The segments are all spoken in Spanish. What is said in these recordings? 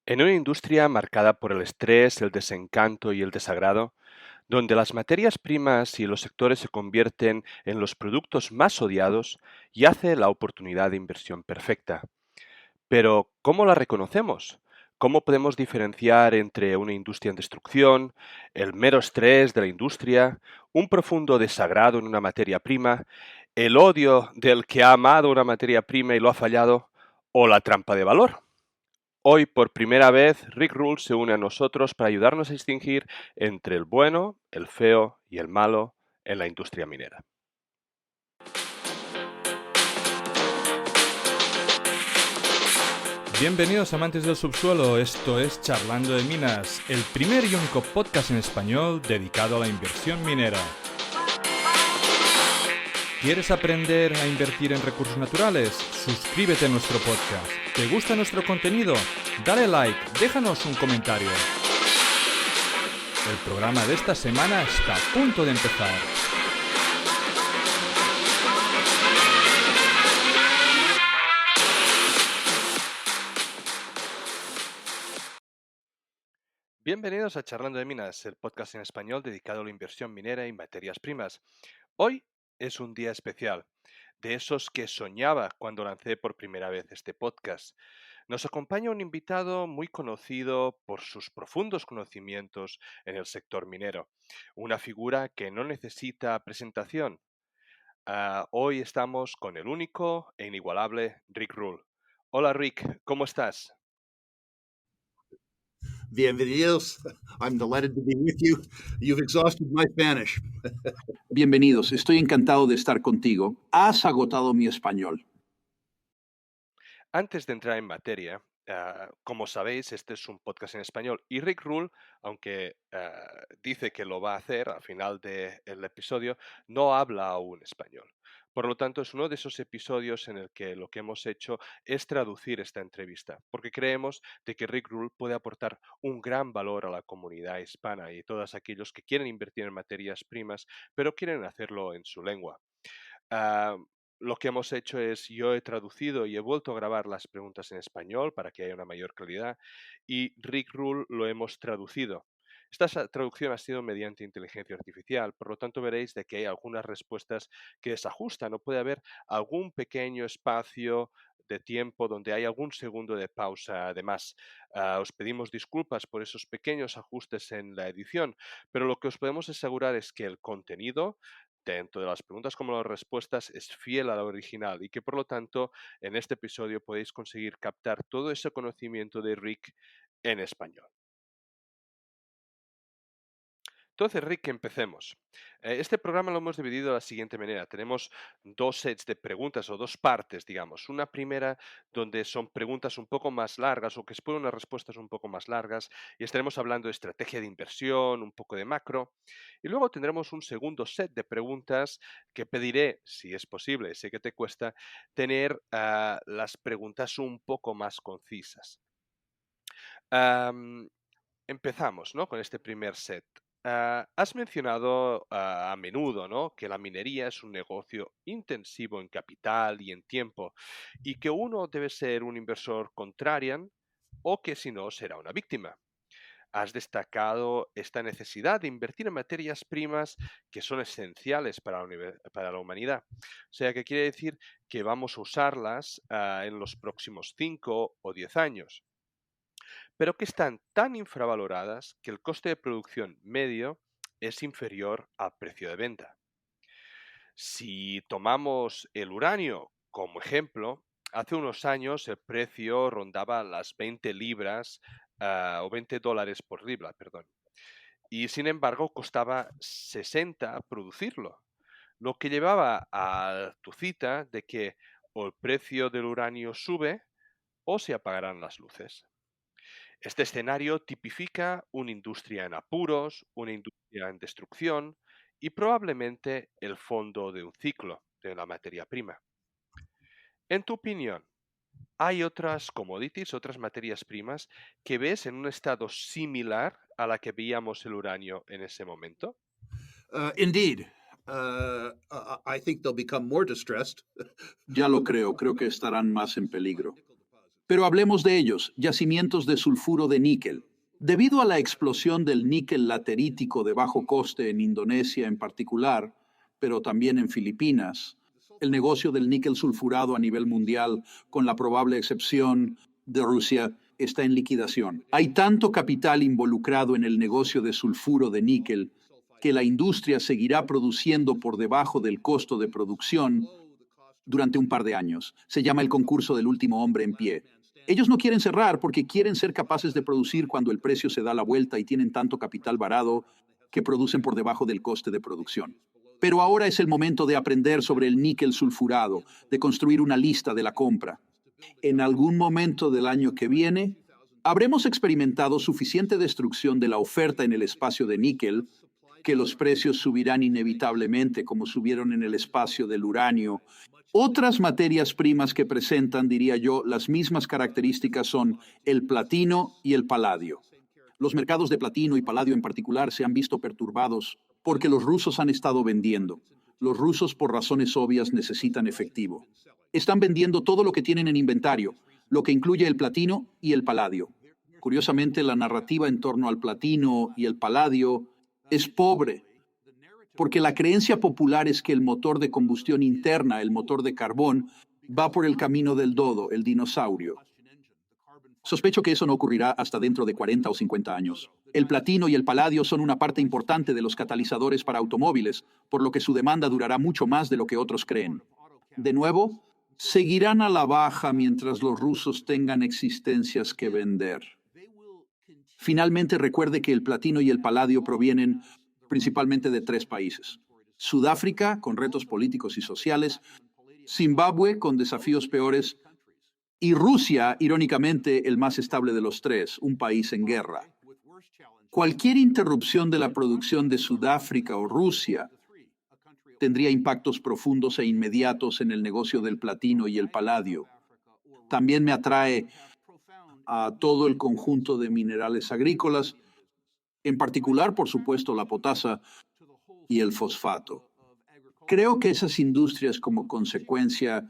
En una industria marcada por el estrés, el desencanto y el desagrado, donde las materias primas y los sectores se convierten en los productos más odiados, yace la oportunidad de inversión perfecta. Pero, ¿cómo la reconocemos? ¿Cómo podemos diferenciar entre una industria en destrucción, el mero estrés de la industria, un profundo desagrado en una materia prima, el odio del que ha amado una materia prima y lo ha fallado, o la trampa de valor? Hoy, por primera vez, Rick Rule se une a nosotros para ayudarnos a distinguir entre el bueno, el feo y el malo en la industria minera. Bienvenidos amantes del subsuelo, esto es Charlando de Minas, el primer y único podcast en español dedicado a la inversión minera. ¿Quieres aprender a invertir en recursos naturales? Suscríbete a nuestro podcast. ¿Te gusta nuestro contenido? Dale like, déjanos un comentario. El programa de esta semana está a punto de empezar. Bienvenidos a Charlando de Minas, el podcast en español dedicado a la inversión minera y materias primas. Hoy es un día especial, de esos que soñaba cuando lancé por primera vez este podcast. Nos acompaña un invitado muy conocido por sus profundos conocimientos en el sector minero, una figura que no necesita presentación. Hoy estamos con el único e inigualable Rick Rule. Hola Rick, ¿cómo estás? Bienvenidos. I'm delighted to be with you. You've exhausted my Spanish. Bienvenidos, estoy encantado de estar contigo. Has agotado mi español. Antes de entrar en materia, como sabéis, este es un podcast en español y Rick Rule, aunque dice que lo va a hacer al final del episodio, no habla aún español. Por lo tanto, es uno de esos episodios en el que lo que hemos hecho es traducir esta entrevista, porque creemos de que Rick Rule puede aportar un gran valor a la comunidad hispana y todos aquellos que quieren invertir en materias primas, pero quieren hacerlo en su lengua. Ah, lo que hemos hecho es, yo he traducido y he vuelto a grabar las preguntas en español para que haya una mayor calidad y Rick Rule lo hemos traducido. Esta traducción ha sido mediante inteligencia artificial, por lo tanto veréis de que hay algunas respuestas que desajustan o puede haber algún pequeño espacio de tiempo donde hay algún segundo de pausa. Además, os pedimos disculpas por esos pequeños ajustes en la edición, pero lo que os podemos asegurar es que el contenido tanto de las preguntas como las respuestas es fiel a la original y que por lo tanto en este episodio podéis conseguir captar todo ese conocimiento de Rick en español. Entonces, Rick, empecemos. Este programa lo hemos dividido de la siguiente manera. Tenemos dos sets de preguntas o dos partes, digamos. Una primera donde son preguntas un poco más largas o que esperan unas respuestas un poco más largas y estaremos hablando de estrategia de inversión, un poco de macro. Y luego tendremos un segundo set de preguntas que pediré, si es posible, sé que te cuesta, tener las preguntas un poco más concisas. Am, Empezamos, ¿no? Con este primer set. Has mencionado a menudo, ¿no? Que la minería es un negocio intensivo en capital y en tiempo y que uno debe ser un inversor contrarian o que si no será una víctima. Has destacado esta necesidad de invertir en materias primas que son esenciales para para la humanidad. O sea, que quiere decir que vamos a usarlas en los próximos 5 o 10 años, pero que están tan infravaloradas que el coste de producción medio es inferior al precio de venta. Si tomamos el uranio como ejemplo, hace unos años el precio rondaba las 20 libras o $20 por libra, perdón. Y sin embargo costaba 60 producirlo, lo que llevaba a tu cita de que o el precio del uranio sube o se apagarán las luces. Este escenario tipifica una industria en apuros, una industria en destrucción y probablemente el fondo de un ciclo de la materia prima. En tu opinión, ¿hay otras commodities, otras materias primas que ves en un estado similar a la que veíamos el uranio en ese momento? Indeed. I think they'll become more distressed. Ya lo creo que estarán más en peligro. Pero hablemos de ellos, yacimientos de sulfuro de níquel. Debido a la explosión del níquel laterítico de bajo coste en Indonesia en particular, pero también en Filipinas, el negocio del níquel sulfurado a nivel mundial, con la probable excepción de Rusia, está en liquidación. Hay tanto capital involucrado en el negocio de sulfuro de níquel que la industria seguirá produciendo por debajo del costo de producción durante un par de años. Se llama el concurso del último hombre en pie. Ellos no quieren cerrar porque quieren ser capaces de producir cuando el precio se da la vuelta y tienen tanto capital varado que producen por debajo del coste de producción. Pero ahora es el momento de aprender sobre el níquel sulfurado, de construir una lista de la compra. En algún momento del año que viene, habremos experimentado suficiente destrucción de la oferta en el espacio de níquel que los precios subirán inevitablemente como subieron en el espacio del uranio. Otras materias primas que presentan, diría yo, las mismas características son el platino y el paladio. Los mercados de platino y paladio en particular se han visto perturbados porque los rusos han estado vendiendo. Los rusos, por razones obvias, necesitan efectivo. Están vendiendo todo lo que tienen en inventario, lo que incluye el platino y el paladio. Curiosamente, la narrativa en torno al platino y el paladio es pobre, porque la creencia popular es que el motor de combustión interna, el motor de carbón, va por el camino del dodo, el dinosaurio. Sospecho que eso no ocurrirá hasta dentro de 40 o 50 años. El platino y el paladio son una parte importante de los catalizadores para automóviles, por lo que su demanda durará mucho más de lo que otros creen. De nuevo, seguirán a la baja mientras los rusos tengan existencias que vender. Finalmente, recuerde que el platino y el paladio provienen principalmente de 3 países. Sudáfrica, con retos políticos y sociales, Zimbabue, con desafíos peores, y Rusia, irónicamente, el más estable de los 3, un país en guerra. Cualquier interrupción de la producción de Sudáfrica o Rusia tendría impactos profundos e inmediatos en el negocio del platino y el paladio. También me atrae a todo el conjunto de minerales agrícolas, en particular, por supuesto, la potasa y el fosfato. Creo que esas industrias, como consecuencia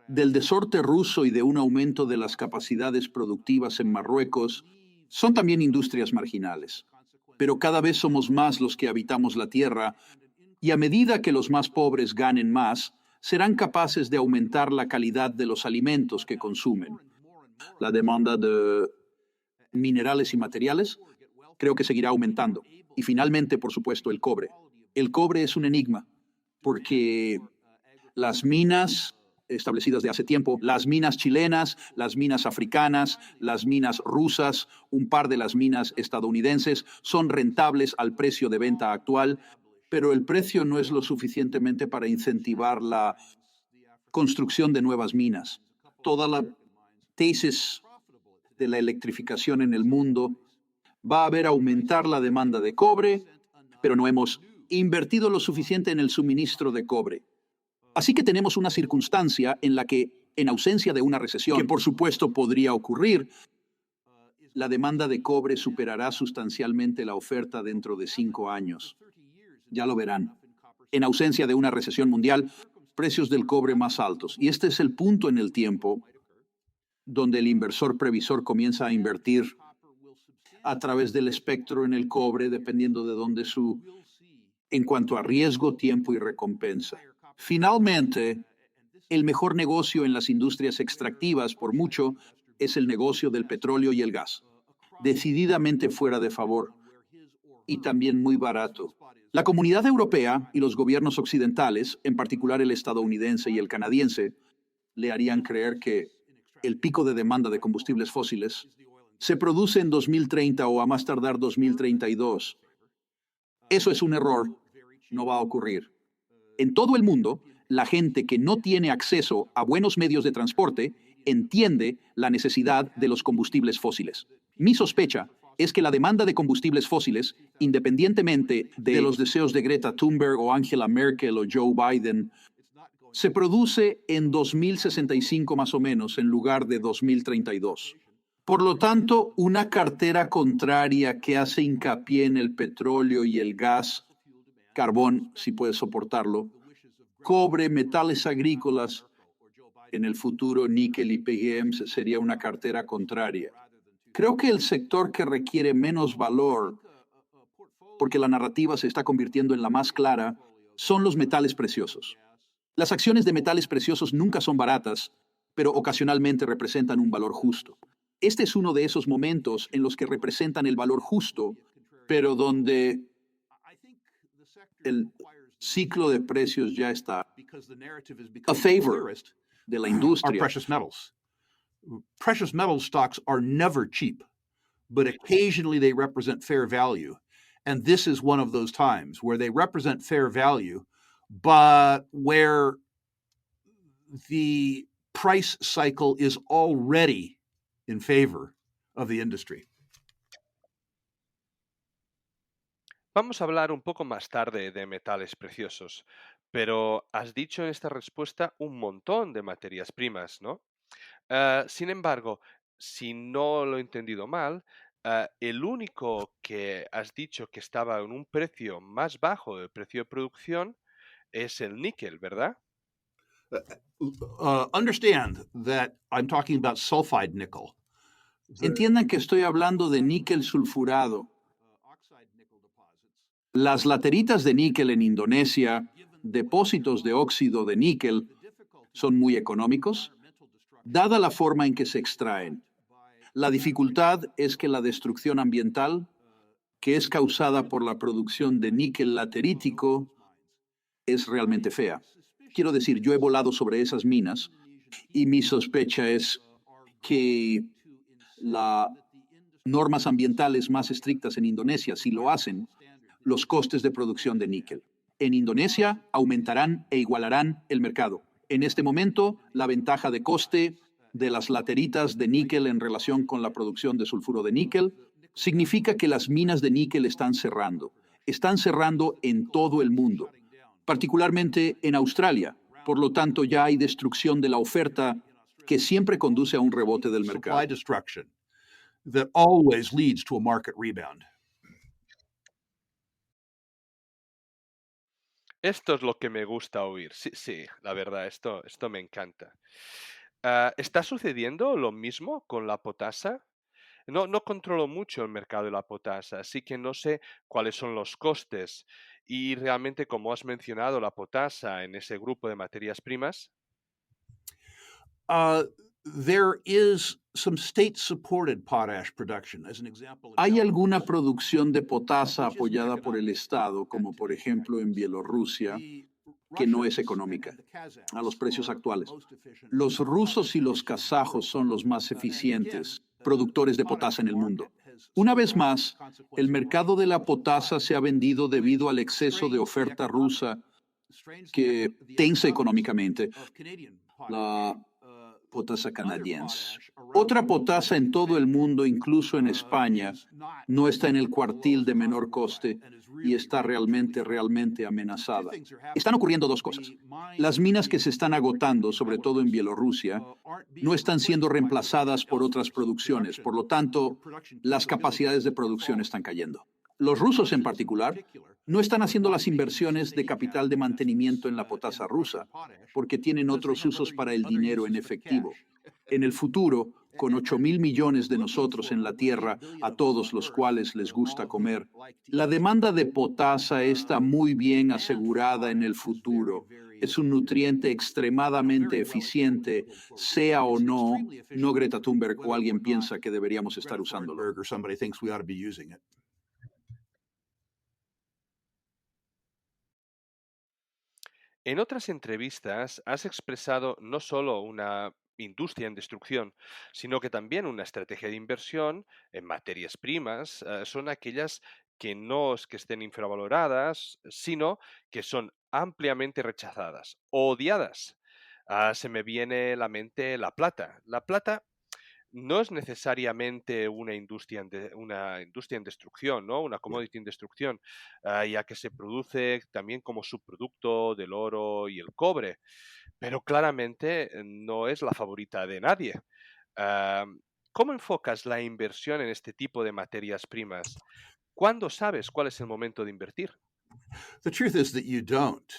del desorte ruso y de un aumento de las capacidades productivas en Marruecos, son también industrias marginales. Pero cada vez somos más los que habitamos la tierra, y a medida que los más pobres ganen más, serán capaces de aumentar la calidad de los alimentos que consumen. La demanda de minerales y materiales creo que seguirá aumentando. Y finalmente, por supuesto, el cobre. El cobre es un enigma, porque las minas establecidas de hace tiempo, las minas chilenas, las minas africanas, las minas rusas, un par de las minas estadounidenses, son rentables al precio de venta actual, pero el precio no es lo suficientemente para incentivar la construcción de nuevas minas. Toda la tesis de la electrificación en el mundo va a ver aumentar la demanda de cobre, pero no hemos invertido lo suficiente en el suministro de cobre. Así que tenemos una circunstancia en la que, en ausencia de una recesión, que por supuesto podría ocurrir, la demanda de cobre superará sustancialmente la oferta dentro de 5 años. Ya lo verán. En ausencia de una recesión mundial, precios del cobre más altos. Y este es el punto en el tiempo donde el inversor previsor comienza a invertir a través del espectro en el cobre, dependiendo de dónde en cuanto a riesgo, tiempo y recompensa. Finalmente, el mejor negocio en las industrias extractivas, por mucho, es el negocio del petróleo y el gas. Decididamente fuera de favor y también muy barato. La comunidad europea y los gobiernos occidentales, en particular el estadounidense y el canadiense, le harían creer que el pico de demanda de combustibles fósiles se produce en 2030 o a más tardar 2032. Eso es un error. No va a ocurrir. En todo el mundo, la gente que no tiene acceso a buenos medios de transporte entiende la necesidad de los combustibles fósiles. Mi sospecha es que la demanda de combustibles fósiles, independientemente de los deseos de Greta Thunberg o Angela Merkel o Joe Biden, se produce en 2065 más o menos en lugar de 2032. Por lo tanto, una cartera contraria que hace hincapié en el petróleo y el gas, carbón, si puede soportarlo, cobre, metales agrícolas En el futuro, níquel y PGMs sería una cartera contraria. Creo que el sector que requiere menos valor, porque la narrativa se está convirtiendo en la más clara, son los metales preciosos. Las acciones de metales preciosos nunca son baratas, pero ocasionalmente representan un valor justo. Este es uno de esos momentos en los que representan el valor justo, pero donde el ciclo de precios ya está a favor de la are industria. precious metals. Precious metal stocks are never cheap, but occasionally they represent fair value. And this is one of those times where they represent fair value, but where the price cycle is already in favor of the industry. Vamos a hablar un poco más tarde de metales preciosos, pero has dicho en esta respuesta un montón de materias primas, ¿no? Sin embargo, si no lo he entendido mal, el único que has dicho que estaba en un precio más bajo del precio de producción es el níquel, ¿verdad? Understand that I'm talking about sulfide nickel. Entiendan que estoy hablando de níquel sulfurado. Las lateritas de níquel en Indonesia, depósitos de óxido de níquel, son muy económicos, dada la forma en que se extraen. La dificultad es que la destrucción ambiental, que es causada por la producción de níquel laterítico, es realmente fea. Quiero decir, yo he volado sobre esas minas y mi sospecha es que las normas ambientales más estrictas en Indonesia, si lo hacen, los costes de producción de níquel. En Indonesia aumentarán e igualarán el mercado. En este momento, la ventaja de coste de las lateritas de níquel en relación con la producción de sulfuro de níquel significa que las minas de níquel están cerrando. Están cerrando en todo el mundo, particularmente en Australia. Por lo tanto, ya hay destrucción de la oferta que siempre conduce a un rebote del mercado. Supply destruction that always leads to a market rebound. Esto es lo que me gusta oír. Sí, sí, la verdad, esto me encanta. ¿Está sucediendo lo mismo con la potasa? No controlo mucho el mercado de la potasa, así que no sé cuáles son los costes. Y realmente, como has mencionado, la potasa en ese grupo de materias primas. There is some state-supported potash production. As an example, ¿Hay alguna producción de potasa apoyada por el Estado, como por ejemplo en Bielorrusia, que no es económica a los precios actuales? Los rusos y los kazajos son los más eficientes productores de potasa en el mundo. Una vez más, el mercado de la potasa se ha vendido debido al exceso de oferta rusa que tensa económicamente la potasa canadiense. Otra potasa en todo el mundo, incluso en España, no está en el cuartil de menor coste y está realmente amenazada. Están ocurriendo dos cosas. Las minas que se están agotando, sobre todo en Bielorrusia, no están siendo reemplazadas por otras producciones. Por lo tanto, las capacidades de producción están cayendo. Los rusos en particular no están haciendo las inversiones de capital de mantenimiento en la potasa rusa, porque tienen otros usos para el dinero en efectivo. En el futuro, con 8.000 millones de nosotros en la Tierra, a todos los cuales les gusta comer, la demanda de potasa está muy bien asegurada en el futuro. Es un nutriente extremadamente eficiente, sea o no Greta Thunberg o alguien piensa que deberíamos estar usándolo. or somebody thinks we ought to be using it. En otras entrevistas has expresado no solo una industria en destrucción, sino que también una estrategia de inversión en materias primas son aquellas que no es que estén infravaloradas, sino que son ampliamente rechazadas o odiadas. Se me viene a la mente la plata. La plata no es necesariamente una industria en destrucción, ¿no? Una commodity en destrucción, ya que se produce también como subproducto del oro y el cobre, pero claramente no es la favorita de nadie. ¿Cómo enfocas la inversión en este tipo de materias primas? ¿Cuándo sabes cuál es el momento de invertir? The truth is that you don't.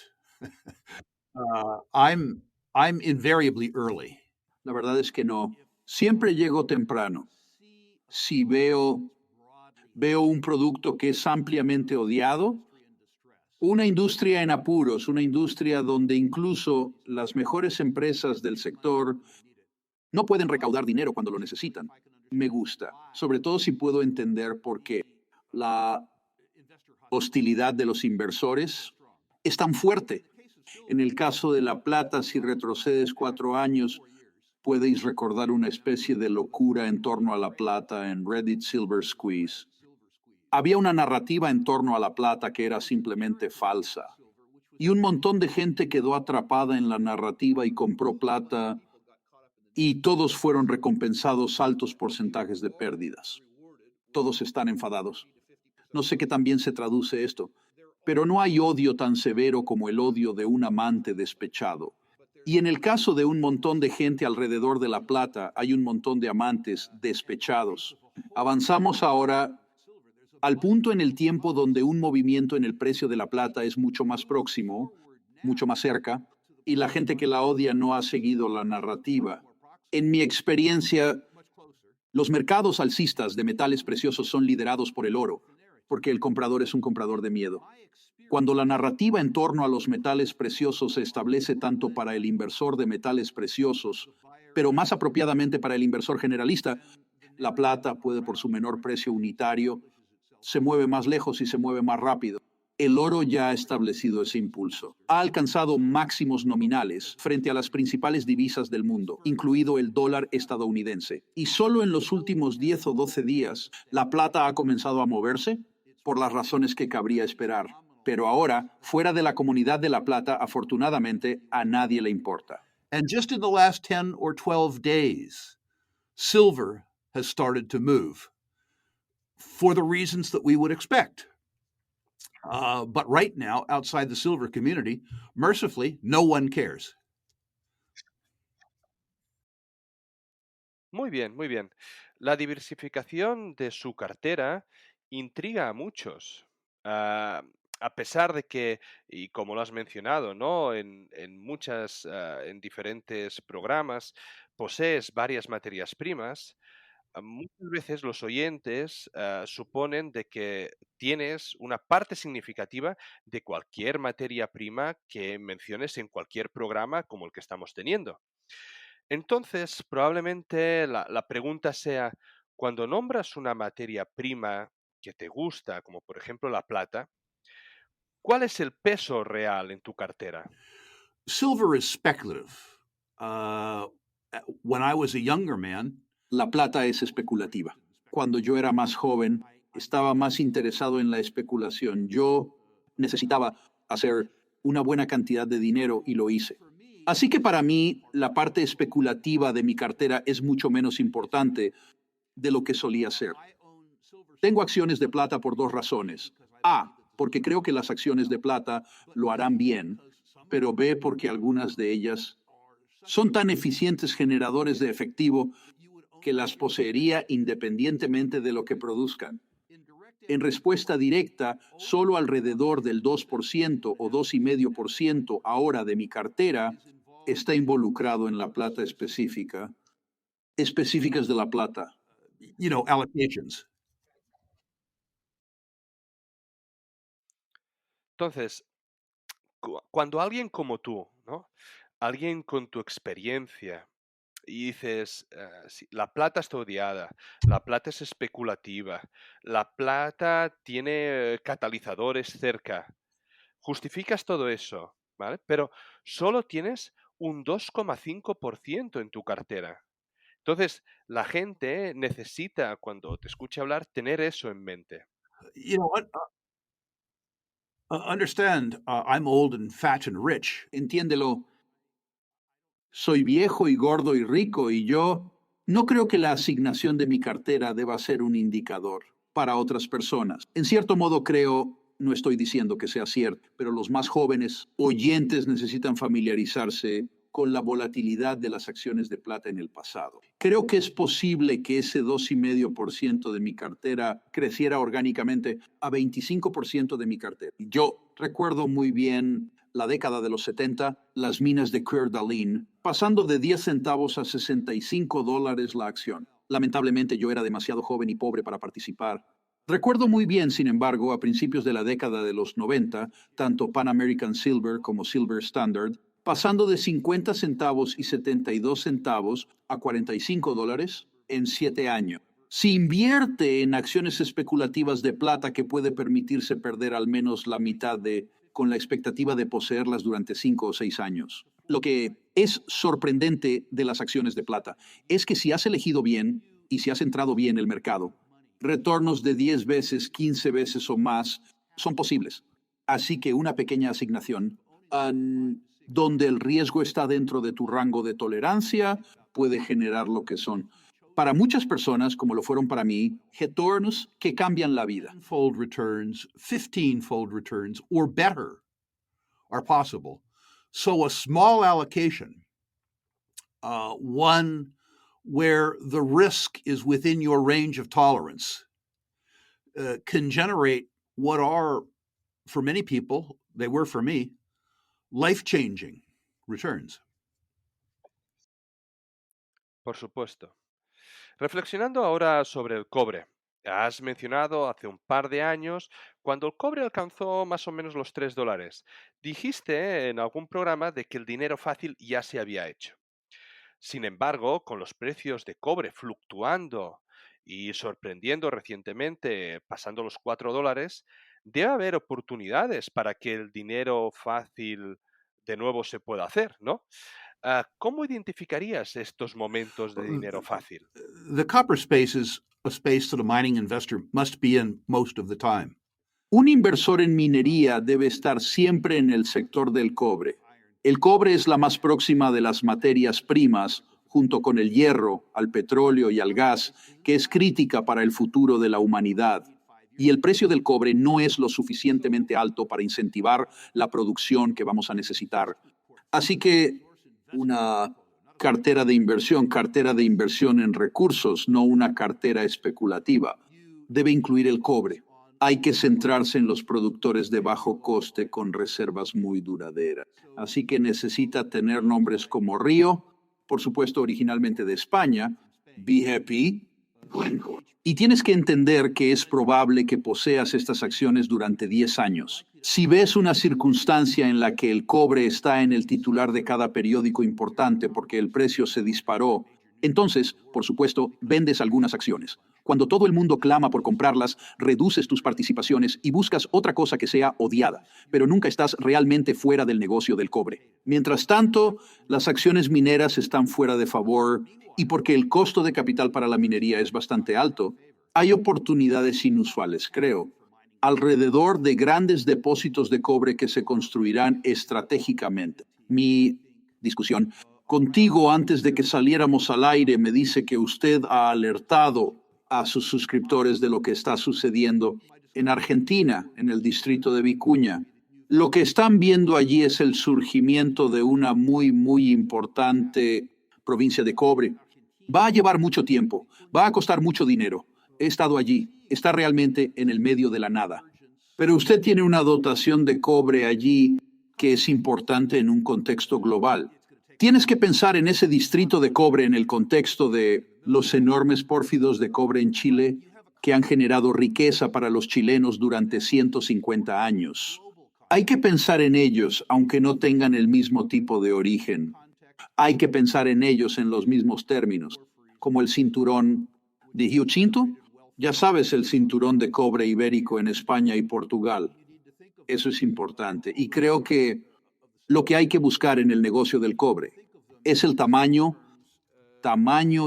I'm I'm invariably early. La verdad es que no. Siempre llego temprano. Si veo un producto que es ampliamente odiado, una industria en apuros, una industria donde incluso las mejores empresas del sector no pueden recaudar dinero cuando lo necesitan. Me gusta, sobre todo si puedo entender por qué la hostilidad de los inversores es tan fuerte. En el caso de La Plata, si retrocedes 4 años, podéis recordar una especie de locura en torno a La Plata en Reddit Silver Squeeze. Había una narrativa en torno a La Plata que era simplemente falsa. Y un montón de gente quedó atrapada en la narrativa y compró plata, y todos fueron recompensados altos porcentajes de pérdidas. Todos están enfadados. No sé qué tan bien se traduce esto, pero no hay odio tan severo como el odio de un amante despechado. Y en el caso de un montón de gente alrededor de La Plata, hay un montón de amantes despechados. Avanzamos ahora al punto en el tiempo donde un movimiento en el precio de La Plata es mucho más próximo, mucho más cerca, y la gente que la odia no ha seguido la narrativa. En mi experiencia, los mercados alcistas de metales preciosos son liderados por el oro, porque el comprador es un comprador de miedo. Cuando la narrativa en torno a los metales preciosos se establece tanto para el inversor de metales preciosos, pero más apropiadamente para el inversor generalista, la plata puede, por su menor precio unitario, se mueve más lejos y se mueve más rápido. El oro ya ha establecido ese impulso. Ha alcanzado máximos nominales frente a las principales divisas del mundo, incluido el dólar estadounidense. Y solo en los últimos 10 o 12 días, la plata ha comenzado a moverse por las razones que cabría esperar. Pero ahora, fuera de la comunidad de La Plata, afortunadamente, a nadie le importa. And just in the last 10 or 12 days, silver has started to move for the reasons that we would expect. But right now, outside the silver community, mercifully, no one cares. Muy bien, muy bien. La diversificación de su cartera intriga a muchos. Ah, a pesar de que, y como lo has mencionado, ¿no? En diferentes programas, posees varias materias primas. Muchas veces los oyentes suponen de que tienes una parte significativa de cualquier materia prima que menciones en cualquier programa como el que estamos teniendo. Entonces, probablemente la pregunta sea, cuando nombras una materia prima que te gusta, como por ejemplo la plata, ¿cuál es el peso real en tu cartera? Silver is speculative. When I was a younger man, La plata es especulativa. Cuando yo era más joven, estaba más interesado en la especulación. Yo necesitaba hacer una buena cantidad de dinero y lo hice. Así que para mí, la parte especulativa de mi cartera es mucho menos importante de lo que solía ser. Tengo acciones de plata por 2 razones. A, porque creo que las acciones de plata lo harán bien, pero B, porque algunas de ellas son tan eficientes generadores de efectivo que las poseería independientemente de lo que produzcan. En respuesta directa, solo alrededor del 2% o 2,5% ahora de mi cartera está involucrado en la plata específicas de la plata. allocations. Entonces, cuando alguien como tú, ¿no? Alguien con tu experiencia, y dices, sí, la plata está odiada, la plata es especulativa, la plata tiene catalizadores cerca. Justificas todo eso, ¿vale? Pero solo tienes un 2,5% en tu cartera. Entonces, la gente necesita, cuando te escuche hablar, tener eso en mente. Understand, I'm old and fat and rich. Entiéndelo. Soy viejo y gordo y rico y yo no creo que la asignación de mi cartera deba ser un indicador para otras personas. En cierto modo creo, no estoy diciendo que sea cierto, pero los más jóvenes oyentes necesitan familiarizarse con la volatilidad de las acciones de plata en el pasado. Creo que es posible que ese 2,5% de mi cartera creciera orgánicamente a 25% de mi cartera. Yo recuerdo muy bien la década de los 70, las minas de Coeur d'Alene, pasando de 10 centavos a $65 la acción. Lamentablemente yo era demasiado joven y pobre para participar. Recuerdo muy bien, sin embargo, a principios de la década de los 90, tanto Pan American Silver como Silver Standard, pasando de 50 centavos y 72 centavos a $45 en 7 años. Si invierte en acciones especulativas de plata que puede permitirse perder al menos la mitad con la expectativa de poseerlas durante 5 o 6 años. Lo que es sorprendente de las acciones de plata es que si has elegido bien y si has entrado bien en el mercado, retornos de 10 veces, 15 veces o más son posibles. Así que una pequeña asignación, donde el riesgo está dentro de tu rango de tolerancia, puede generar lo que son, para muchas personas, como lo fueron para mí, retornos que cambian la vida. 10-fold returns, 15-fold returns, or better are possible. So a small allocation, one where the risk is within your range of tolerance, can generate what are, for many people, they were for me, life-changing returns. Por supuesto. Reflexionando ahora sobre el cobre. Has mencionado hace un par de años cuando el cobre alcanzó más o menos los $3. Dijiste en algún programa de que el dinero fácil ya se había hecho. Sin embargo, con los precios de cobre fluctuando y sorprendiendo recientemente, pasando los $4, debe haber oportunidades para que el dinero fácil de nuevo se pueda hacer, ¿no? ¿Cómo identificarías estos momentos de dinero fácil? The copper space is a space that a mining investor must be in most of the time. Un inversor en minería debe estar siempre en el sector del cobre. El cobre es la más próxima de las materias primas, junto con el hierro, al petróleo y al gas, que es crítica para el futuro de la humanidad. Y el precio del cobre no es lo suficientemente alto para incentivar la producción que vamos a necesitar. Así que una cartera de inversión en recursos, no una cartera especulativa, debe incluir el cobre. Hay que centrarse en los productores de bajo coste con reservas muy duraderas. Así que necesita tener nombres como Río, por supuesto originalmente de España, BHP, y tienes que entender que es probable que poseas estas acciones durante 10 años. Si ves una circunstancia en la que el cobre está en el titular de cada periódico importante porque el precio se disparó, entonces, por supuesto, vendes algunas acciones. Cuando todo el mundo clama por comprarlas, reduces tus participaciones y buscas otra cosa que sea odiada, pero nunca estás realmente fuera del negocio del cobre. Mientras tanto, las acciones mineras están fuera de favor y porque el costo de capital para la minería es bastante alto, hay oportunidades inusuales, creo, alrededor de grandes depósitos de cobre que se construirán estratégicamente. Mi discusión contigo antes de que saliéramos al aire me dice que usted ha alertado a sus suscriptores de lo que está sucediendo en Argentina, en el distrito de Vicuña. Lo que están viendo allí es el surgimiento de una muy importante provincia de cobre. Va a llevar mucho tiempo, va a costar mucho dinero. He estado allí, está realmente en el medio de la nada. Pero usted tiene una dotación de cobre allí que es importante en un contexto global. Tienes que pensar en ese distrito de cobre en el contexto de los enormes pórfidos de cobre en Chile que han generado riqueza para los chilenos durante 150 años. Hay que pensar en ellos, aunque no tengan el mismo tipo de origen. Hay que pensar en ellos en los mismos términos, como el cinturón de Rio Tinto. Ya sabes, el cinturón de cobre ibérico en España y Portugal. Eso es importante. Y creo que lo que hay que buscar en el negocio del cobre es el tamaño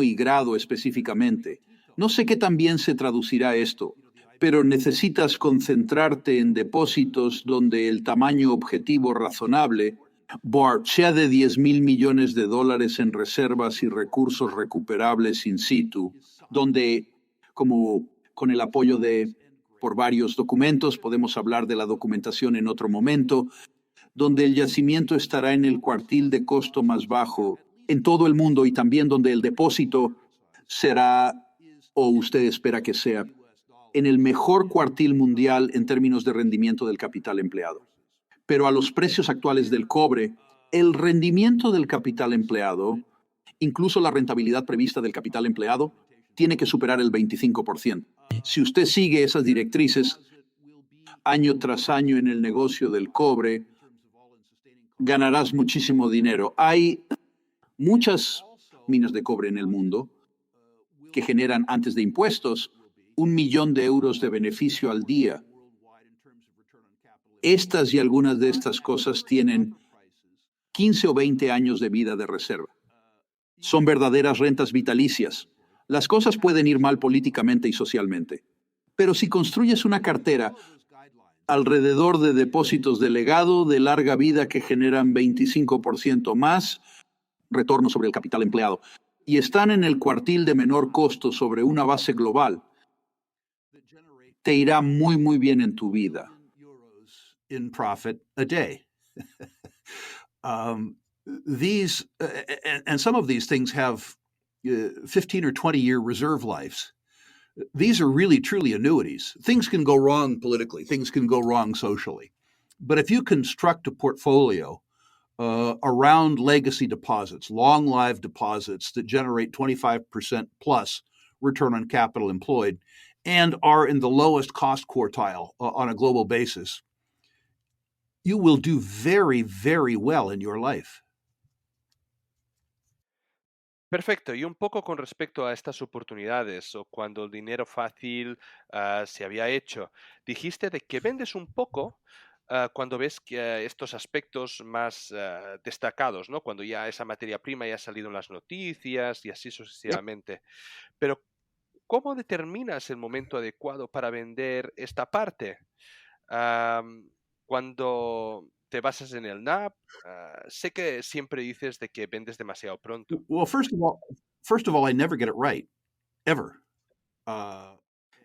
y grado específicamente. No sé qué tan bien se traducirá esto, pero necesitas concentrarte en depósitos donde el tamaño objetivo razonable sea de $10,000 millones en reservas y recursos recuperables in situ, donde, como con el apoyo por varios documentos, podemos hablar de la documentación en otro momento, donde el yacimiento estará en el cuartil de costo más bajo en todo el mundo y también donde el depósito será, o usted espera que sea, en el mejor cuartil mundial en términos de rendimiento del capital empleado. Pero a los precios actuales del cobre, el rendimiento del capital empleado, incluso la rentabilidad prevista del capital empleado, tiene que superar el 25%. Si usted sigue esas directrices año tras año en el negocio del cobre, ganarás muchísimo dinero. Hay muchas minas de cobre en el mundo que generan antes de impuestos 1 millón de euros de beneficio al día. Estas y algunas de estas cosas tienen 15 o 20 años de vida de reserva. Son verdaderas rentas vitalicias. Las cosas pueden ir mal políticamente y socialmente, pero si construyes una cartera alrededor de depósitos de legado de larga vida que generan 25% más retorno sobre el capital empleado y están en el cuartil de menor costo sobre una base global, te irá muy, muy bien en tu vida. In profit a day. And some of these things have 15 or 20-year reserve lives. These are really, truly annuities. Things can go wrong politically. Things can go wrong socially. But if you construct a portfolio around legacy deposits, long-lived deposits that generate 25% plus return on capital employed and are in the lowest cost quartile on a global basis, you will do very, very well in your life. Perfecto. Y un poco con respecto a estas oportunidades o cuando el dinero fácil se había hecho, dijiste de que vendes un poco cuando ves que estos aspectos más destacados, ¿no? Cuando ya esa materia prima ya ha salido en las noticias y así sucesivamente. Pero, ¿cómo determinas el momento adecuado para vender esta parte? Cuando te basas en el NAP, sé que siempre dices de que vendes demasiado pronto. Well, first of all, I never get it right, ever.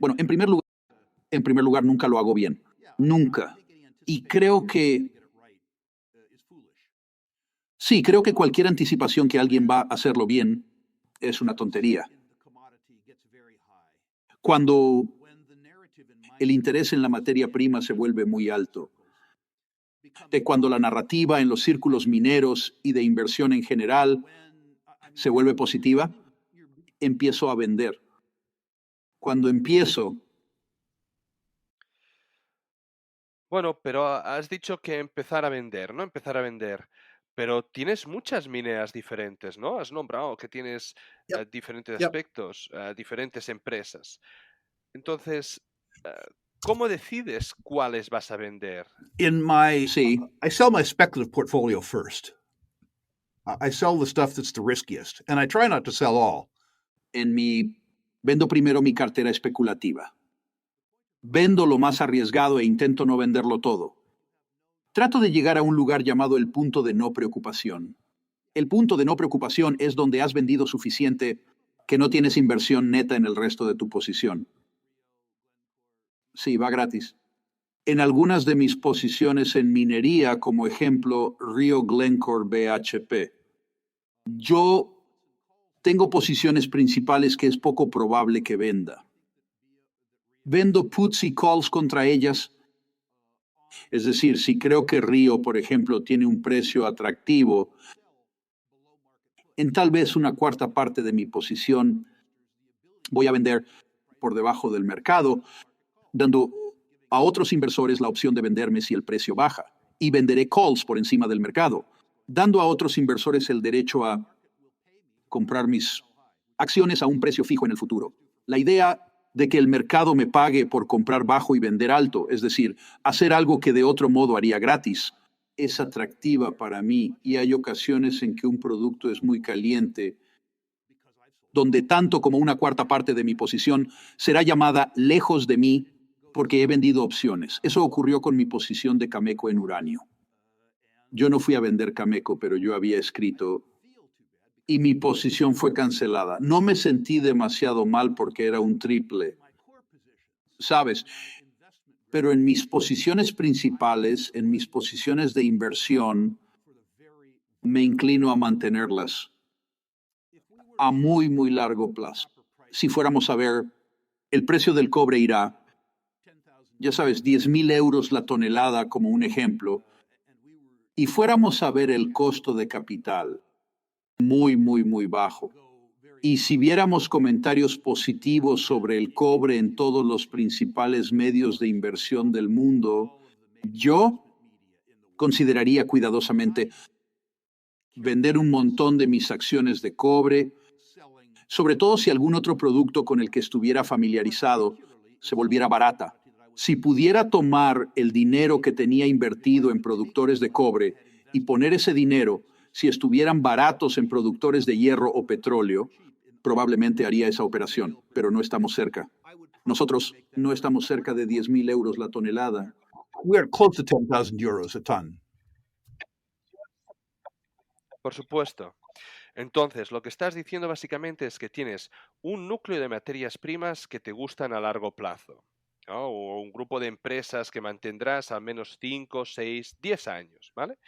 Bueno, en primer lugar, nunca lo hago bien. Nunca. Y creo que cualquier anticipación que alguien va a hacerlo bien es una tontería. Cuando el interés en la materia prima se vuelve muy alto, cuando la narrativa en los círculos mineros y de inversión en general se vuelve positiva, empiezo a vender. Cuando empiezo... Bueno, pero has dicho que empezar a vender, ¿no? Empezar a vender. Pero tienes muchas mineras diferentes, ¿no? Has nombrado que tienes diferentes aspectos, diferentes empresas. Entonces, ¿cómo decides cuáles vas a vender? I sell my speculative portfolio first. I sell the stuff that's the riskiest, and I try not to sell all. Vendo primero mi cartera especulativa. Vendo lo más arriesgado e intento no venderlo todo. Trato de llegar a un lugar llamado el punto de no preocupación. El punto de no preocupación es donde has vendido suficiente que no tienes inversión neta en el resto de tu posición. Sí, va gratis. En algunas de mis posiciones en minería, como ejemplo, Rio Glencore BHP, yo tengo posiciones principales que es poco probable que venda. Vendo puts y calls contra ellas. Es decir, si creo que Río, por ejemplo, tiene un precio atractivo, en tal vez una cuarta parte de mi posición voy a vender por debajo del mercado, dando a otros inversores la opción de venderme si el precio baja. Y venderé calls por encima del mercado, dando a otros inversores el derecho a comprar mis acciones a un precio fijo en el futuro. La idea de que el mercado me pague por comprar bajo y vender alto, es decir, hacer algo que de otro modo haría gratis, es atractiva para mí, y hay ocasiones en que un producto es muy caliente, donde tanto como una cuarta parte de mi posición será llamada lejos de mí porque he vendido opciones. Eso ocurrió con mi posición de Cameco en uranio. Yo no fui a vender Cameco, pero yo había escrito y mi posición fue cancelada. No me sentí demasiado mal porque era un triple, ¿sabes? Pero en mis posiciones principales, en mis posiciones de inversión, me inclino a mantenerlas a muy, muy largo plazo. Si fuéramos a ver, el precio del cobre irá, ya sabes, 10,000 euros la tonelada como un ejemplo, y fuéramos a ver el costo de capital muy, muy, muy bajo, y si viéramos comentarios positivos sobre el cobre en todos los principales medios de inversión del mundo, yo consideraría cuidadosamente vender un montón de mis acciones de cobre, sobre todo si algún otro producto con el que estuviera familiarizado se volviera barata. Si pudiera tomar el dinero que tenía invertido en productores de cobre y poner ese dinero, si estuvieran baratos en productores de hierro o petróleo, probablemente haría esa operación, pero no estamos cerca. Nosotros no estamos cerca de 10.000 euros la tonelada. We are close to 10,000 euros a ton. Por supuesto. Entonces, lo que estás diciendo básicamente es que tienes un núcleo de materias primas que te gustan a largo plazo, ¿no? O un grupo de empresas que mantendrás al menos 5, 6, 10 años, ¿vale?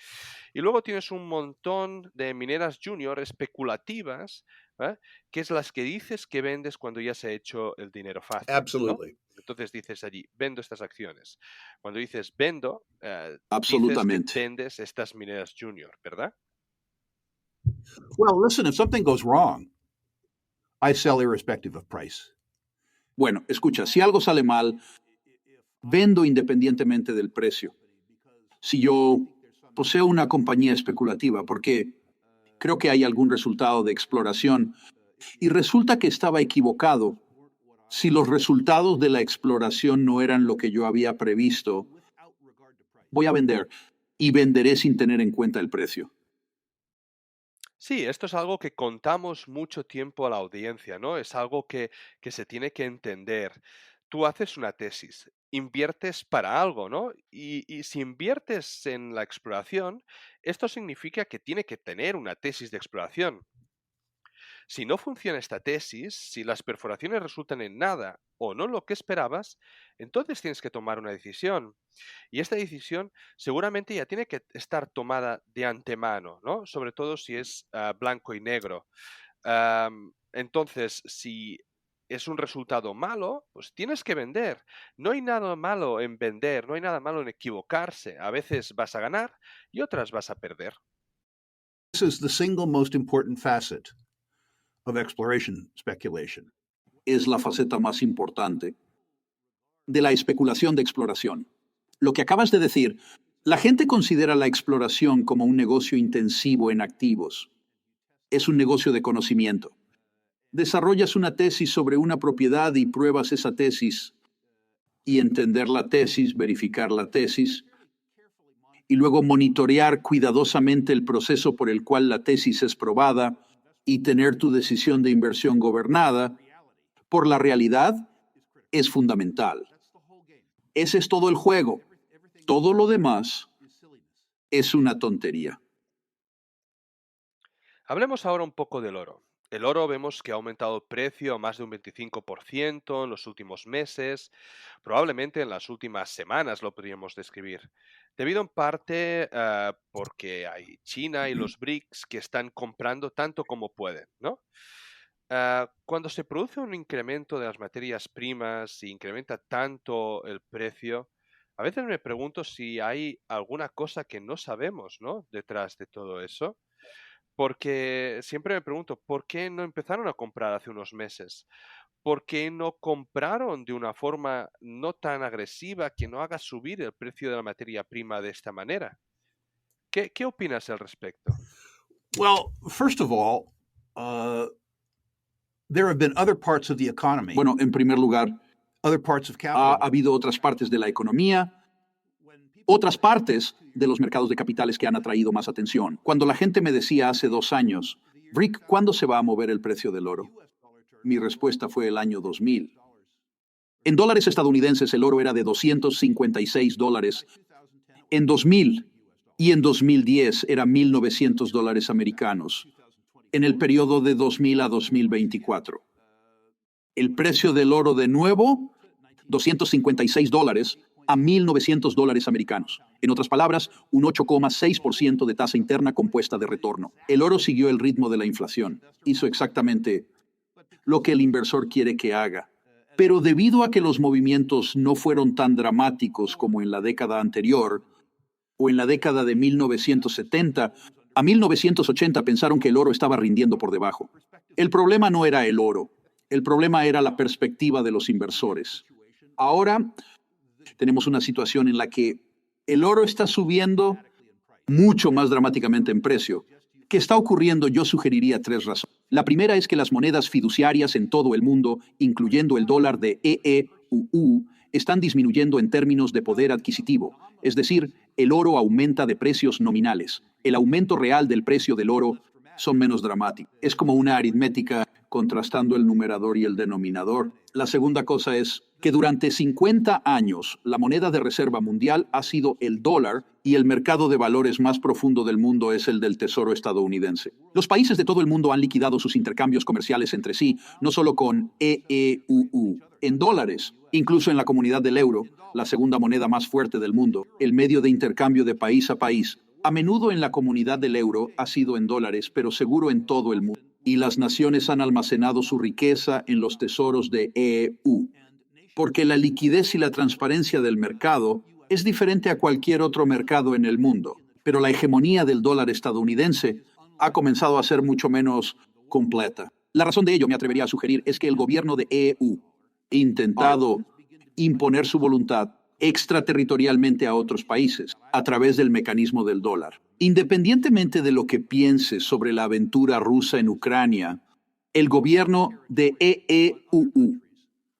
Y luego tienes un montón de mineras junior especulativas, ¿vale? Que es las que dices que vendes cuando ya se ha hecho el dinero fácil, ¿no? Absolutely. Entonces dices allí, vendo estas acciones. Cuando dices vendo, dices Absolutamente. que vendes estas mineras junior, ¿verdad? Well, listen, if something goes wrong, I sell irrespective of price. Bueno, escucha, si algo sale mal, vendo independientemente del precio. Si yo poseo una compañía especulativa, porque creo que hay algún resultado de exploración, y resulta que estaba equivocado, si los resultados de la exploración no eran lo que yo había previsto, voy a vender y venderé sin tener en cuenta el precio. Sí, esto es algo que contamos mucho tiempo a la audiencia, ¿no? Es algo que se tiene que entender. Tú haces una tesis, inviertes para algo, ¿no? Y si inviertes en la exploración, esto significa que tiene que tener una tesis de exploración. Si no funciona esta tesis, si las perforaciones resultan en nada o no lo que esperabas, entonces tienes que tomar una decisión. Y esta decisión seguramente ya tiene que estar tomada de antemano, ¿no? Sobre todo si es blanco y negro. Entonces, si es un resultado malo, pues tienes que vender. No hay nada malo en vender, no hay nada malo en equivocarse. A veces vas a ganar y otras vas a perder. This is the single most important facet of exploration speculation. Es la faceta más importante de la especulación de exploración. Lo que acabas de decir, la gente considera la exploración como un negocio intensivo en activos. Es un negocio de conocimiento. Desarrollas una tesis sobre una propiedad y pruebas esa tesis, y entender la tesis, verificar la tesis, y luego monitorear cuidadosamente el proceso por el cual la tesis es probada y tener tu decisión de inversión gobernada por la realidad es fundamental. Ese es todo el juego. Todo lo demás es una tontería. Hablemos ahora un poco del oro. El oro vemos que ha aumentado el precio a más de un 25% en los últimos meses, probablemente en las últimas semanas lo podríamos describir, debido en parte porque hay China y los BRICS que están comprando tanto como pueden, ¿no? Cuando se produce un incremento de las materias primas y incrementa tanto el precio, a veces me pregunto si hay alguna cosa que no sabemos, ¿no? Detrás de todo eso. Porque siempre me pregunto, ¿por qué no empezaron a comprar hace unos meses? ¿Por qué no compraron de una forma no tan agresiva que no haga subir el precio de la materia prima de esta manera? ¿Qué opinas al respecto? Well, first of all, there have been other parts of the economy, Bueno, en primer lugar, other parts of ha capital. habido otras partes de la economía, otras partes de los mercados de capitales que han atraído más atención. Cuando la gente me decía hace 2 años, Rick, ¿cuándo se va a mover el precio del oro? Mi respuesta fue el año 2000. En dólares estadounidenses el oro era de $256. En 2000 y en 2010 era $1,900 americanos. En el periodo de 2000 a 2024. El precio del oro de nuevo, $256 a $1,900 americanos. En otras palabras, un 8,6% de tasa interna compuesta de retorno. El oro siguió el ritmo de la inflación. Hizo exactamente lo que el inversor quiere que haga. Pero debido a que los movimientos no fueron tan dramáticos como en la década anterior, o en la década de 1970 a 1980 pensaron que el oro estaba rindiendo por debajo. El problema no era el oro, el problema era la perspectiva de los inversores. Ahora tenemos una situación en la que el oro está subiendo mucho más dramáticamente en precio. ¿Qué está ocurriendo? Yo sugeriría 3 razones. La primera es que las monedas fiduciarias en todo el mundo, incluyendo el dólar de EEUU, están disminuyendo en términos de poder adquisitivo. Es decir, el oro aumenta de precios nominales. El aumento real del precio del oro son menos dramáticos. Es como una aritmética contrastando el numerador y el denominador. La segunda cosa es que durante 50 años la moneda de reserva mundial ha sido el dólar y el mercado de valores más profundo del mundo es el del Tesoro estadounidense. Los países de todo el mundo han liquidado sus intercambios comerciales entre sí, no solo con EEUU, en dólares, incluso en la comunidad del euro, la segunda moneda más fuerte del mundo, el medio de intercambio de país a país. A menudo en la comunidad del euro ha sido en dólares, pero seguro en todo el mundo. Y las naciones han almacenado su riqueza en los tesoros de EU, porque la liquidez y la transparencia del mercado es diferente a cualquier otro mercado en el mundo, pero la hegemonía del dólar estadounidense ha comenzado a ser mucho menos completa. La razón de ello, me atrevería a sugerir, es que el gobierno de EU ha intentado imponer su voluntad extraterritorialmente a otros países a través del mecanismo del dólar. Independientemente de lo que piense sobre la aventura rusa en Ucrania, el gobierno de EEUU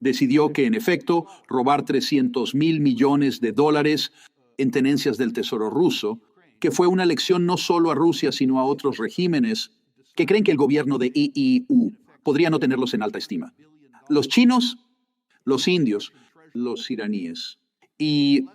decidió que, en efecto, robar $300 mil millones en tenencias del Tesoro ruso, que fue una lección no solo a Rusia, sino a otros regímenes que creen que el gobierno de EEU podría no tenerlos en alta estima. Los chinos, los indios, los iraníes. Y,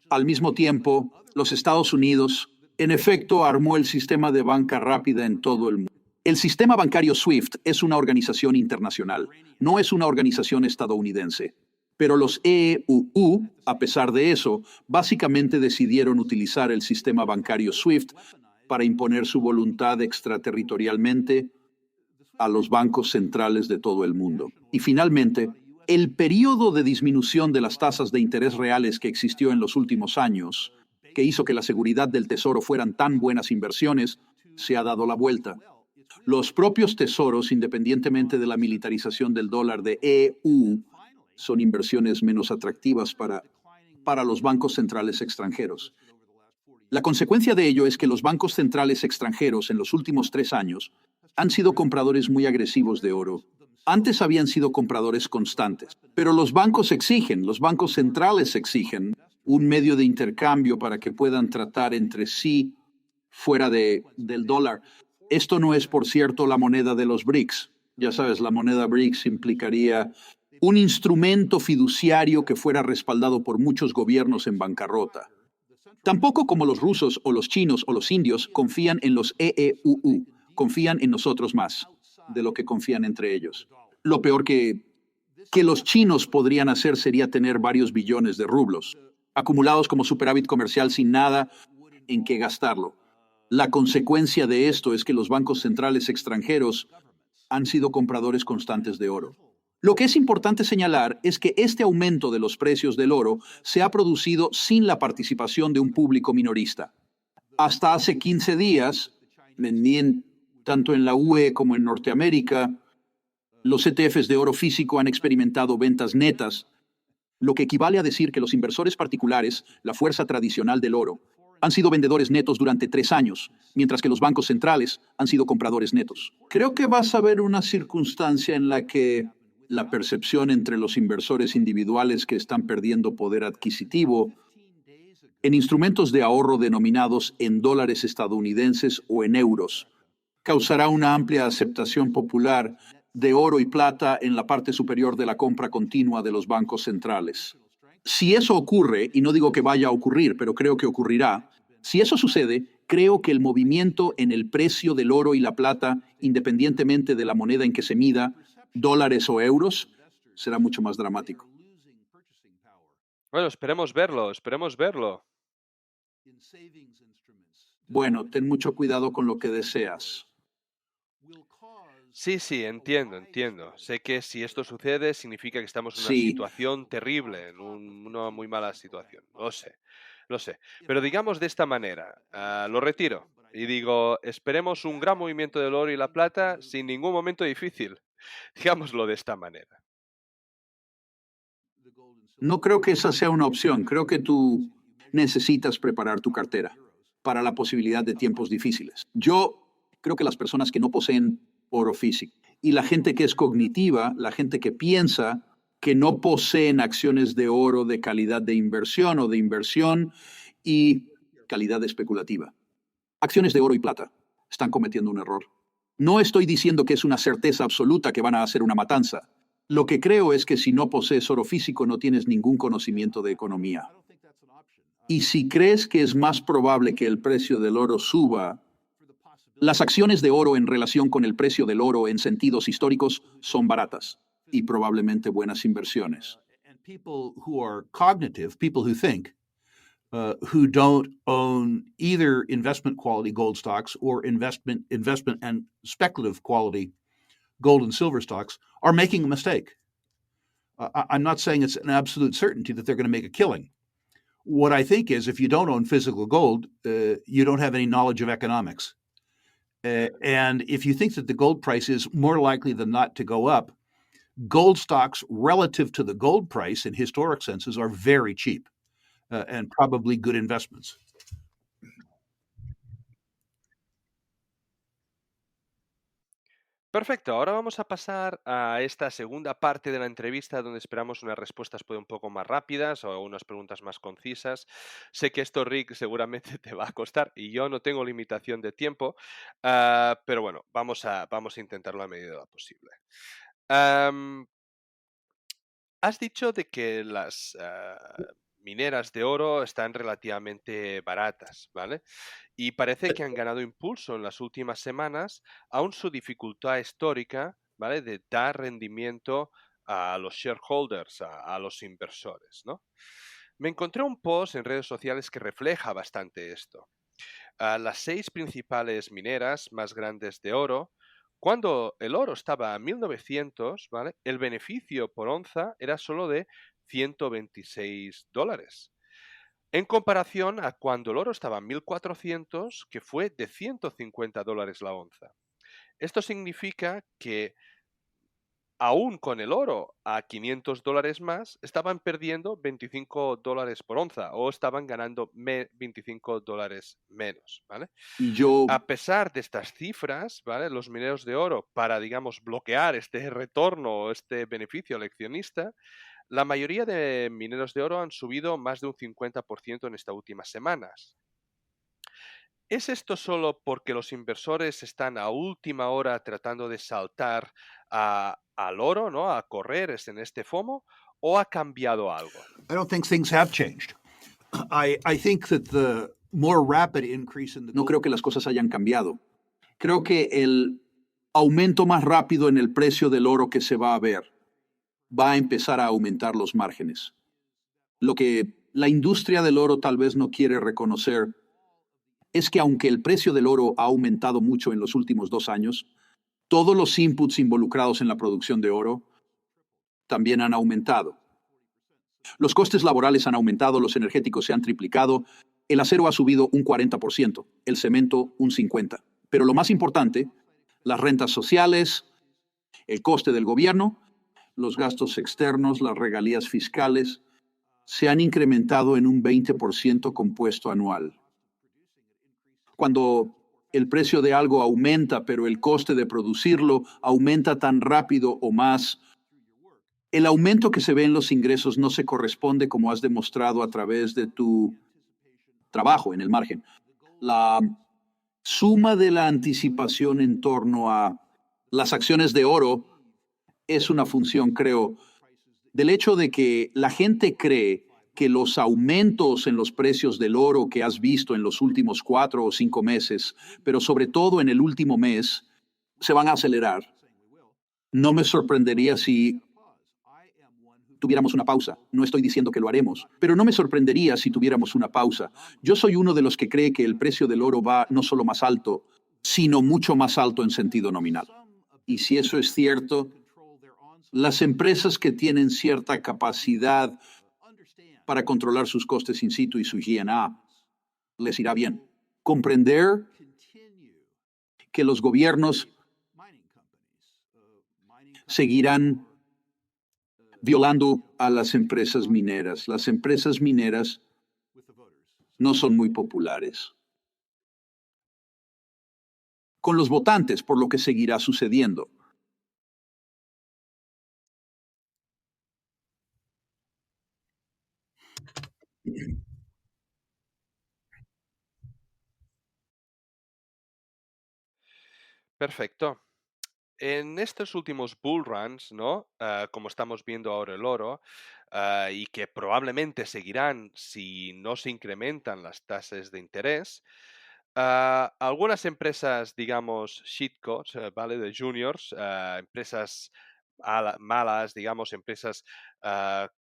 al mismo tiempo, los Estados Unidos, en efecto, armó el sistema de banca rápida en todo el mundo. El sistema bancario SWIFT es una organización internacional, no es una organización estadounidense. Pero los EEUU, a pesar de eso, básicamente decidieron utilizar el sistema bancario SWIFT para imponer su voluntad extraterritorialmente a los bancos centrales de todo el mundo. Y finalmente, el periodo de disminución de las tasas de interés reales que existió en los últimos años, que hizo que la seguridad del tesoro fueran tan buenas inversiones, se ha dado la vuelta. Los propios tesoros, independientemente de la militarización del dólar de EU, son inversiones menos atractivas para los bancos centrales extranjeros. La consecuencia de ello es que los bancos centrales extranjeros en los últimos 3 años han sido compradores muy agresivos de oro. Antes habían sido compradores constantes, pero los bancos centrales exigen un medio de intercambio para que puedan tratar entre sí fuera del dólar. Esto no es, por cierto, la moneda de los BRICS. Ya sabes, la moneda BRICS implicaría un instrumento fiduciario que fuera respaldado por muchos gobiernos en bancarrota. Tampoco como los rusos o los chinos o los indios confían en los EEUU, confían en nosotros más de lo que confían entre ellos. Lo peor que los chinos podrían hacer sería tener varios billones de rublos, acumulados como superávit comercial sin nada en qué gastarlo. La consecuencia de esto es que los bancos centrales extranjeros han sido compradores constantes de oro. Lo que es importante señalar es que este aumento de los precios del oro se ha producido sin la participación de un público minorista. Hasta hace 15 días, tanto en la UE como en Norteamérica, los ETFs de oro físico han experimentado ventas netas, lo que equivale a decir que los inversores particulares, la fuerza tradicional del oro, han sido vendedores netos durante 3 años, mientras que los bancos centrales han sido compradores netos. Creo que vas a ver una circunstancia en la que la percepción entre los inversores individuales que están perdiendo poder adquisitivo en instrumentos de ahorro denominados en dólares estadounidenses o en euros causará una amplia aceptación popular de oro y plata en la parte superior de la compra continua de los bancos centrales. Si eso ocurre, y no digo que vaya a ocurrir, pero creo que ocurrirá, si eso sucede, creo que el movimiento en el precio del oro y la plata, independientemente de la moneda en que se mida, dólares o euros, será mucho más dramático. Bueno, esperemos verlo, esperemos verlo. Bueno, ten mucho cuidado con lo que deseas. Sí, entiendo. Sé que si esto sucede significa que estamos en una Sí, situación terrible, en una muy mala situación. Lo sé. Lo sé. Pero digamos de esta manera, lo retiro y digo, esperemos un gran movimiento del oro y la plata sin ningún momento difícil. Digámoslo de esta manera. No creo que esa sea una opción. Creo que tú necesitas preparar tu cartera para la posibilidad de tiempos difíciles. Yo creo que las personas que no poseen oro físico y la gente que es cognitiva, la gente que piensa que no poseen acciones de oro de calidad de inversión o de inversión y calidad especulativa. Acciones de oro y plata están cometiendo un error. No estoy diciendo que es una certeza absoluta que van a hacer una matanza. Lo que creo es que si no posees oro físico no tienes ningún conocimiento de economía. Y si crees que es más probable que el precio del oro suba, las acciones de oro en relación con el precio del oro en sentidos históricos son baratas y probablemente buenas inversiones. And people who are cognitive, people who think, who don't own either investment quality gold stocks or investment and speculative quality gold and silver stocks, are making a mistake. I'm not saying it's an absolute certainty that they're going to make a killing. What I think is if you don't own physical gold, you don't have any knowledge of economics. And if you think that the gold price is more likely than not to go up, gold stocks relative to the gold price in historic senses are very cheap and probably good investments. Perfecto, ahora vamos a pasar a esta segunda parte de la entrevista donde esperamos unas respuestas un poco más rápidas o unas preguntas más concisas. Sé que esto, Rick, seguramente te va a costar y yo no tengo limitación de tiempo, pero bueno, vamos a intentarlo a medida de lo posible. Am, Has dicho de que las mineras de oro están relativamente baratas, ¿vale? Y parece que han ganado impulso en las últimas semanas, aun su dificultad histórica, ¿vale? De dar rendimiento a los shareholders, a los inversores, ¿no? Me encontré un post en redes sociales que refleja bastante esto. Las 6 principales mineras más grandes de oro, cuando el oro estaba a 1900, ¿vale? El beneficio por onza era solo de $126, en comparación a cuando el oro estaba en 1400, que fue de $150 la onza. Esto significa que aún con el oro a $500 más, estaban perdiendo $25 por onza o estaban ganando $25 menos, ¿vale? Y yo A pesar de estas cifras, ¿vale? Los mineros de oro, para, digamos, bloquear este retorno o este beneficio al accionista, la mayoría de mineros de oro han subido más de un 50% en estas últimas semanas. ¿Es esto solo porque los inversores están a última hora tratando de saltar al oro, ¿no? A correr en este FOMO, o ha cambiado algo? I don't think things have changed. I think that the more rapid increase in the no gold creo que las cosas hayan cambiado. Creo que el aumento más rápido en el precio del oro que se va a ver va a empezar a aumentar los márgenes. Lo que la industria del oro tal vez no quiere reconocer es que aunque el precio del oro ha aumentado mucho en los últimos 2 años, todos los inputs involucrados en la producción de oro también han aumentado. Los costes laborales han aumentado, los energéticos se han triplicado, el acero ha subido un 40%, el cemento un 50%. Pero lo más importante, las rentas sociales, el coste del gobierno, los gastos externos, las regalías fiscales, se han incrementado en un 20% compuesto anual. Cuando el precio de algo aumenta, pero el coste de producirlo aumenta tan rápido o más, el aumento que se ve en los ingresos no se corresponde como has demostrado a través de tu trabajo en el margen. La suma de la anticipación en torno a las acciones de oro es una función, creo, del hecho de que la gente cree que los aumentos en los precios del oro que has visto en los últimos 4 o 5 meses, pero sobre todo en el último mes, se van a acelerar. No me sorprendería si tuviéramos una pausa. No estoy diciendo que lo haremos, pero no me sorprendería si tuviéramos una pausa. Yo soy uno de los que cree que el precio del oro va no solo más alto, sino mucho más alto en sentido nominal. Y si eso es cierto, las empresas que tienen cierta capacidad para controlar sus costes in situ y su G&A, les irá bien. Comprender que los gobiernos seguirán violando a las empresas mineras. Las empresas mineras no son muy populares con los votantes, por lo que seguirá sucediendo. Perfecto. En estos últimos bull runs, ¿no? Como estamos viendo ahora el oro, y que probablemente seguirán si no se incrementan las tasas de interés, algunas empresas, digamos, shitcoins, ¿vale? De juniors, empresas malas, digamos, empresas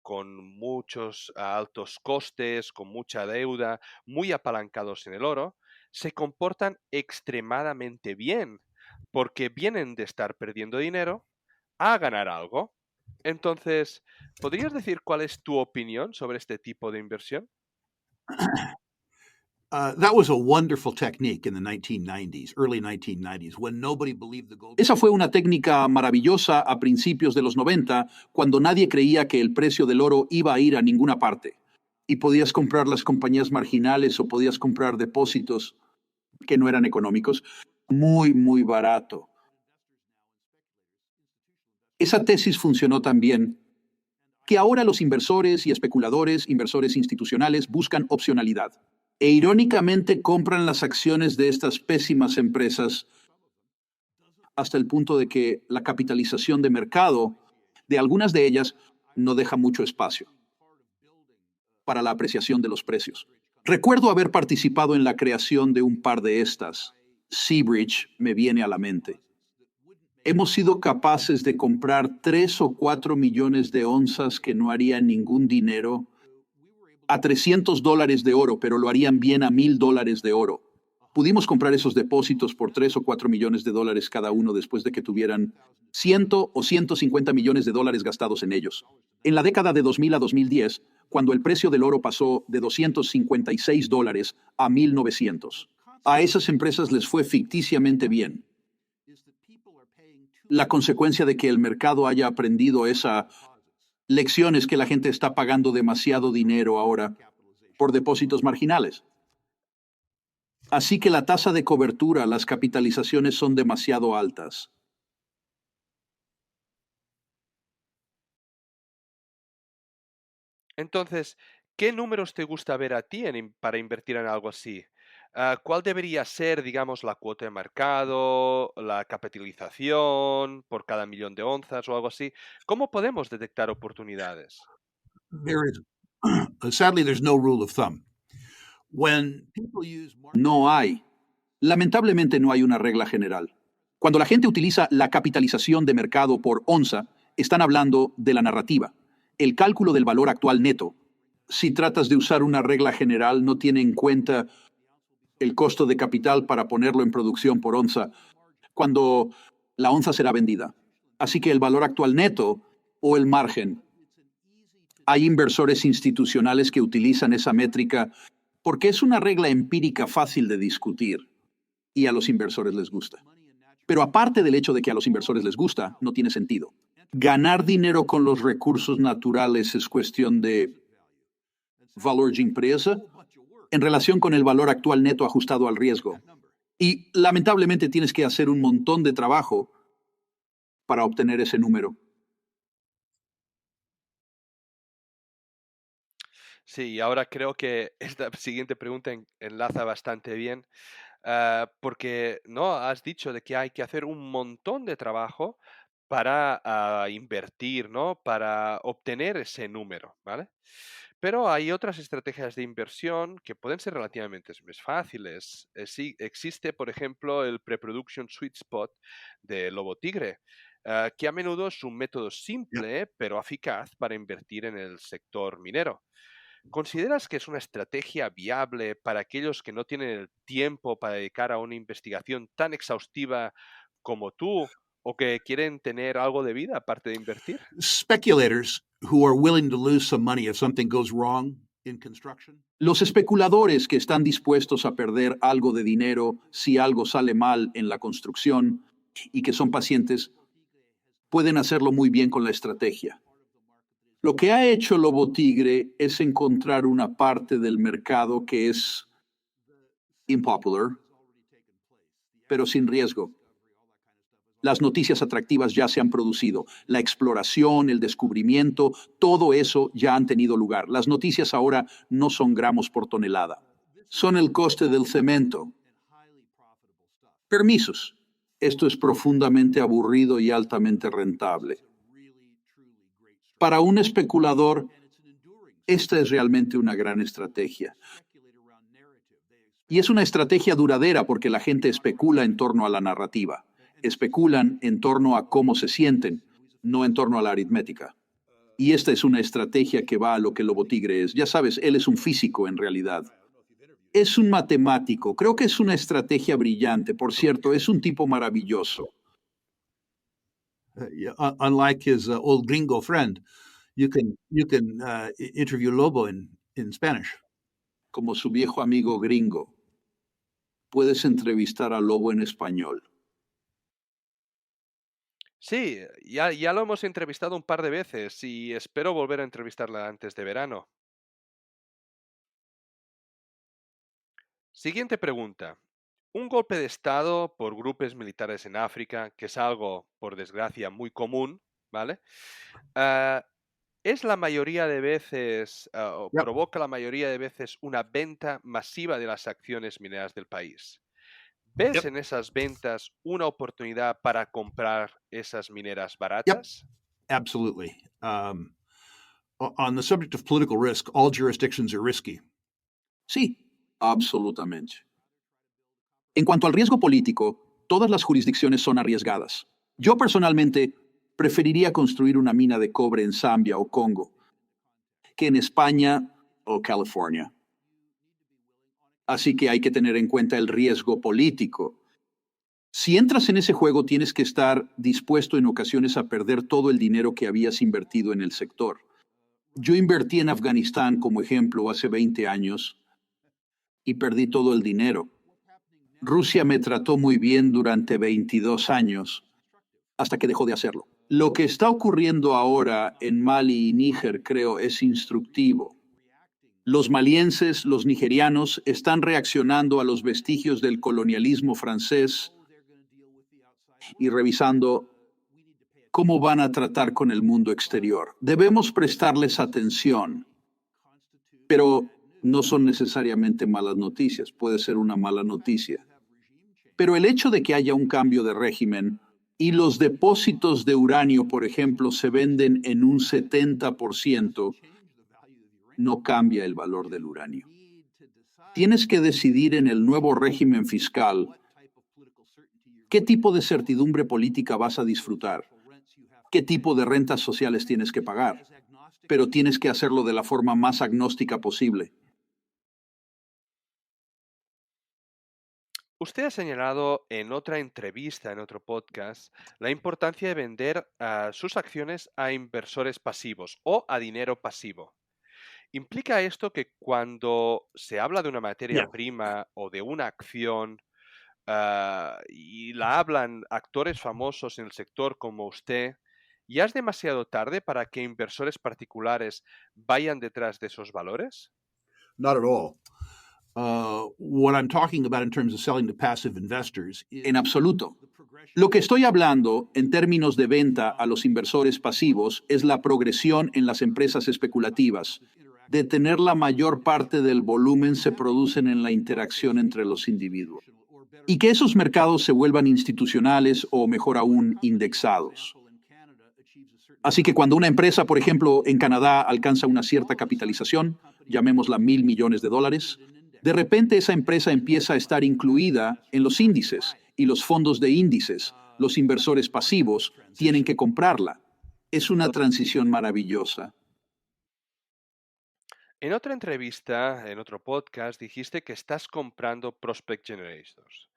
con muchos altos costes, con mucha deuda, muy apalancados en el oro, se comportan extremadamente bien porque vienen de estar perdiendo dinero a ganar algo. Entonces, ¿podrías decir cuál es tu opinión sobre este tipo de inversión? That was a wonderful technique in the 1990s, early 1990s, when nobody believed the gold. Esa fue una técnica maravillosa a principios de los 90, cuando nadie creía que el precio del oro iba a ir a ninguna parte. Y podías comprar las compañías marginales o podías comprar depósitos que no eran económicos muy, muy barato. Esa tesis funcionó tan bien que ahora los inversores y especuladores, inversores institucionales, buscan opcionalidad. E irónicamente compran las acciones de estas pésimas empresas hasta el punto de que la capitalización de mercado de algunas de ellas no deja mucho espacio para la apreciación de los precios. Recuerdo haber participado en la creación de un par de estas. Seabridge me viene a la mente. Hemos sido capaces de comprar 3 o 4 millones de onzas que no harían ningún dinero a $300 de oro, pero lo harían bien a $1,000 de oro. Pudimos comprar esos depósitos por 3 o 4 millones de dólares cada uno después de que tuvieran 100 o 150 millones de dólares gastados en ellos. En la década de 2000 a 2010, cuando el precio del oro pasó de $256 a $1,900, a esas empresas les fue ficticiamente bien. La consecuencia de que el mercado haya aprendido esa lección es que la gente está pagando demasiado dinero ahora por depósitos marginales. Así que la tasa de cobertura, las capitalizaciones son demasiado altas. Entonces, ¿qué números te gusta ver a ti para invertir en algo así? ¿Cuál debería ser, digamos, la cuota de mercado, la capitalización por cada millón de onzas o algo así? ¿Cómo podemos detectar oportunidades? There is, sadly, there's no rule of thumb. When people use No hay. Lamentablemente no hay una regla general. Cuando la gente utiliza la capitalización de mercado por onza, están hablando de la narrativa, el cálculo del valor actual neto. Si tratas de usar una regla general, no tiene en cuenta el costo de capital para ponerlo en producción por onza, cuando la onza será vendida. Así que el valor actual neto o el margen. Hay inversores institucionales que utilizan esa métrica porque es una regla empírica fácil de discutir y a los inversores les gusta. Pero aparte del hecho de que a los inversores les gusta, no tiene sentido. Ganar dinero con los recursos naturales es cuestión de valor de empresa en relación con el valor actual neto ajustado al riesgo. Y lamentablemente tienes que hacer un montón de trabajo para obtener ese número. Sí, y ahora creo que esta siguiente pregunta enlaza bastante bien, porque no has dicho de que hay que hacer un montón de trabajo para invertir, ¿no? Para obtener ese número, ¿vale? Pero hay otras estrategias de inversión que pueden ser relativamente más fáciles. Sí, existe, por ejemplo, el Pre-Production Sweet Spot de Lobo Tigre, que a menudo es un método simple pero eficaz para invertir en el sector minero. ¿Consideras que es una estrategia viable para aquellos que no tienen el tiempo para dedicar a una investigación tan exhaustiva como tú o que quieren tener algo de vida aparte de invertir. Speculators who are willing to lose some money if something goes wrong in construction. Los especuladores que están dispuestos a perder algo de dinero si algo sale mal en la construcción y que son pacientes, pueden hacerlo muy bien con la estrategia. Lo que ha hecho Lobo Tigre es encontrar una parte del mercado que es impopular, pero sin riesgo. Las noticias atractivas ya se han producido. La exploración, el descubrimiento, todo eso ya han tenido lugar. Las noticias ahora no son gramos por tonelada. Son el coste del cemento. Permisos. Esto es profundamente aburrido y altamente rentable. Para un especulador, esta es realmente una gran estrategia. Y es una estrategia duradera porque la gente especula en torno a la narrativa. Especulan en torno a cómo se sienten, no en torno a la aritmética. Y esta es una estrategia que va a lo que Lobo Tigre es. Ya sabes, él es un físico en realidad. Es un matemático. Creo que es una estrategia brillante. Por cierto, es un tipo maravilloso. Unlike his old gringo friend, you can interview Lobo in Spanish. Como su viejo amigo gringo. Puedes entrevistar a Lobo en español. Sí, ya lo hemos entrevistado un par de veces y espero volver a entrevistarla antes de verano. Siguiente pregunta. Un golpe de Estado por grupos militares en África, que es algo, por desgracia, muy común, ¿vale? Ah, es la mayoría de veces, o Yep. provoca la mayoría de veces una venta masiva de las acciones mineras del país. ¿Ves en esas ventas una oportunidad para comprar esas mineras baratas? Absolutely. On the subject of political risk, all jurisdictions are risky. Sí, absolutamente. En cuanto al riesgo político, todas las jurisdicciones son arriesgadas. Yo personalmente preferiría construir una mina de cobre en Zambia o Congo que en España o California. Así que hay que tener en cuenta el riesgo político. Si entras en ese juego, tienes que estar dispuesto en ocasiones a perder todo el dinero que habías invertido en el sector. Yo invertí en Afganistán, como ejemplo, hace 20 años y perdí todo el dinero. Rusia me trató muy bien durante 22 años, hasta que dejó de hacerlo. Lo que está ocurriendo ahora en Mali y Níger, creo, es instructivo. Los malienses, los nigerianos, están reaccionando a los vestigios del colonialismo francés y revisando cómo van a tratar con el mundo exterior. Debemos prestarles atención, pero no son necesariamente malas noticias, puede ser una mala noticia. Pero el hecho de que haya un cambio de régimen y los depósitos de uranio, por ejemplo, se venden en un 70%, no cambia el valor del uranio. Tienes que decidir en el nuevo régimen fiscal qué tipo de certidumbre política vas a disfrutar, qué tipo de rentas sociales tienes que pagar, pero tienes que hacerlo de la forma más agnóstica posible. Usted ha señalado en otra entrevista, en otro podcast, la importancia de vender sus acciones a inversores pasivos o a dinero pasivo. ¿Implica esto que cuando se habla de una materia Yeah. prima o de una acción y la hablan actores famosos en el sector como usted, ya es demasiado tarde para que inversores particulares vayan detrás de esos valores? Not at all. What I'm talking about in terms of selling to passive investors is En absoluto. Lo que estoy hablando en términos de venta a los inversores pasivos es la progresión en las empresas especulativas, de tener la mayor parte del volumen se producen en la interacción entre los individuos, y que esos mercados se vuelvan institucionales o, mejor aún, indexados. Así que cuando una empresa, por ejemplo, en Canadá alcanza una cierta capitalización, llamémosla $1,000 millones, de repente esa empresa empieza a estar incluida en los índices y los fondos de índices, los inversores pasivos, tienen que comprarla. Es una transición maravillosa. En otra entrevista, en otro podcast, dijiste que estás comprando Prospect Generators.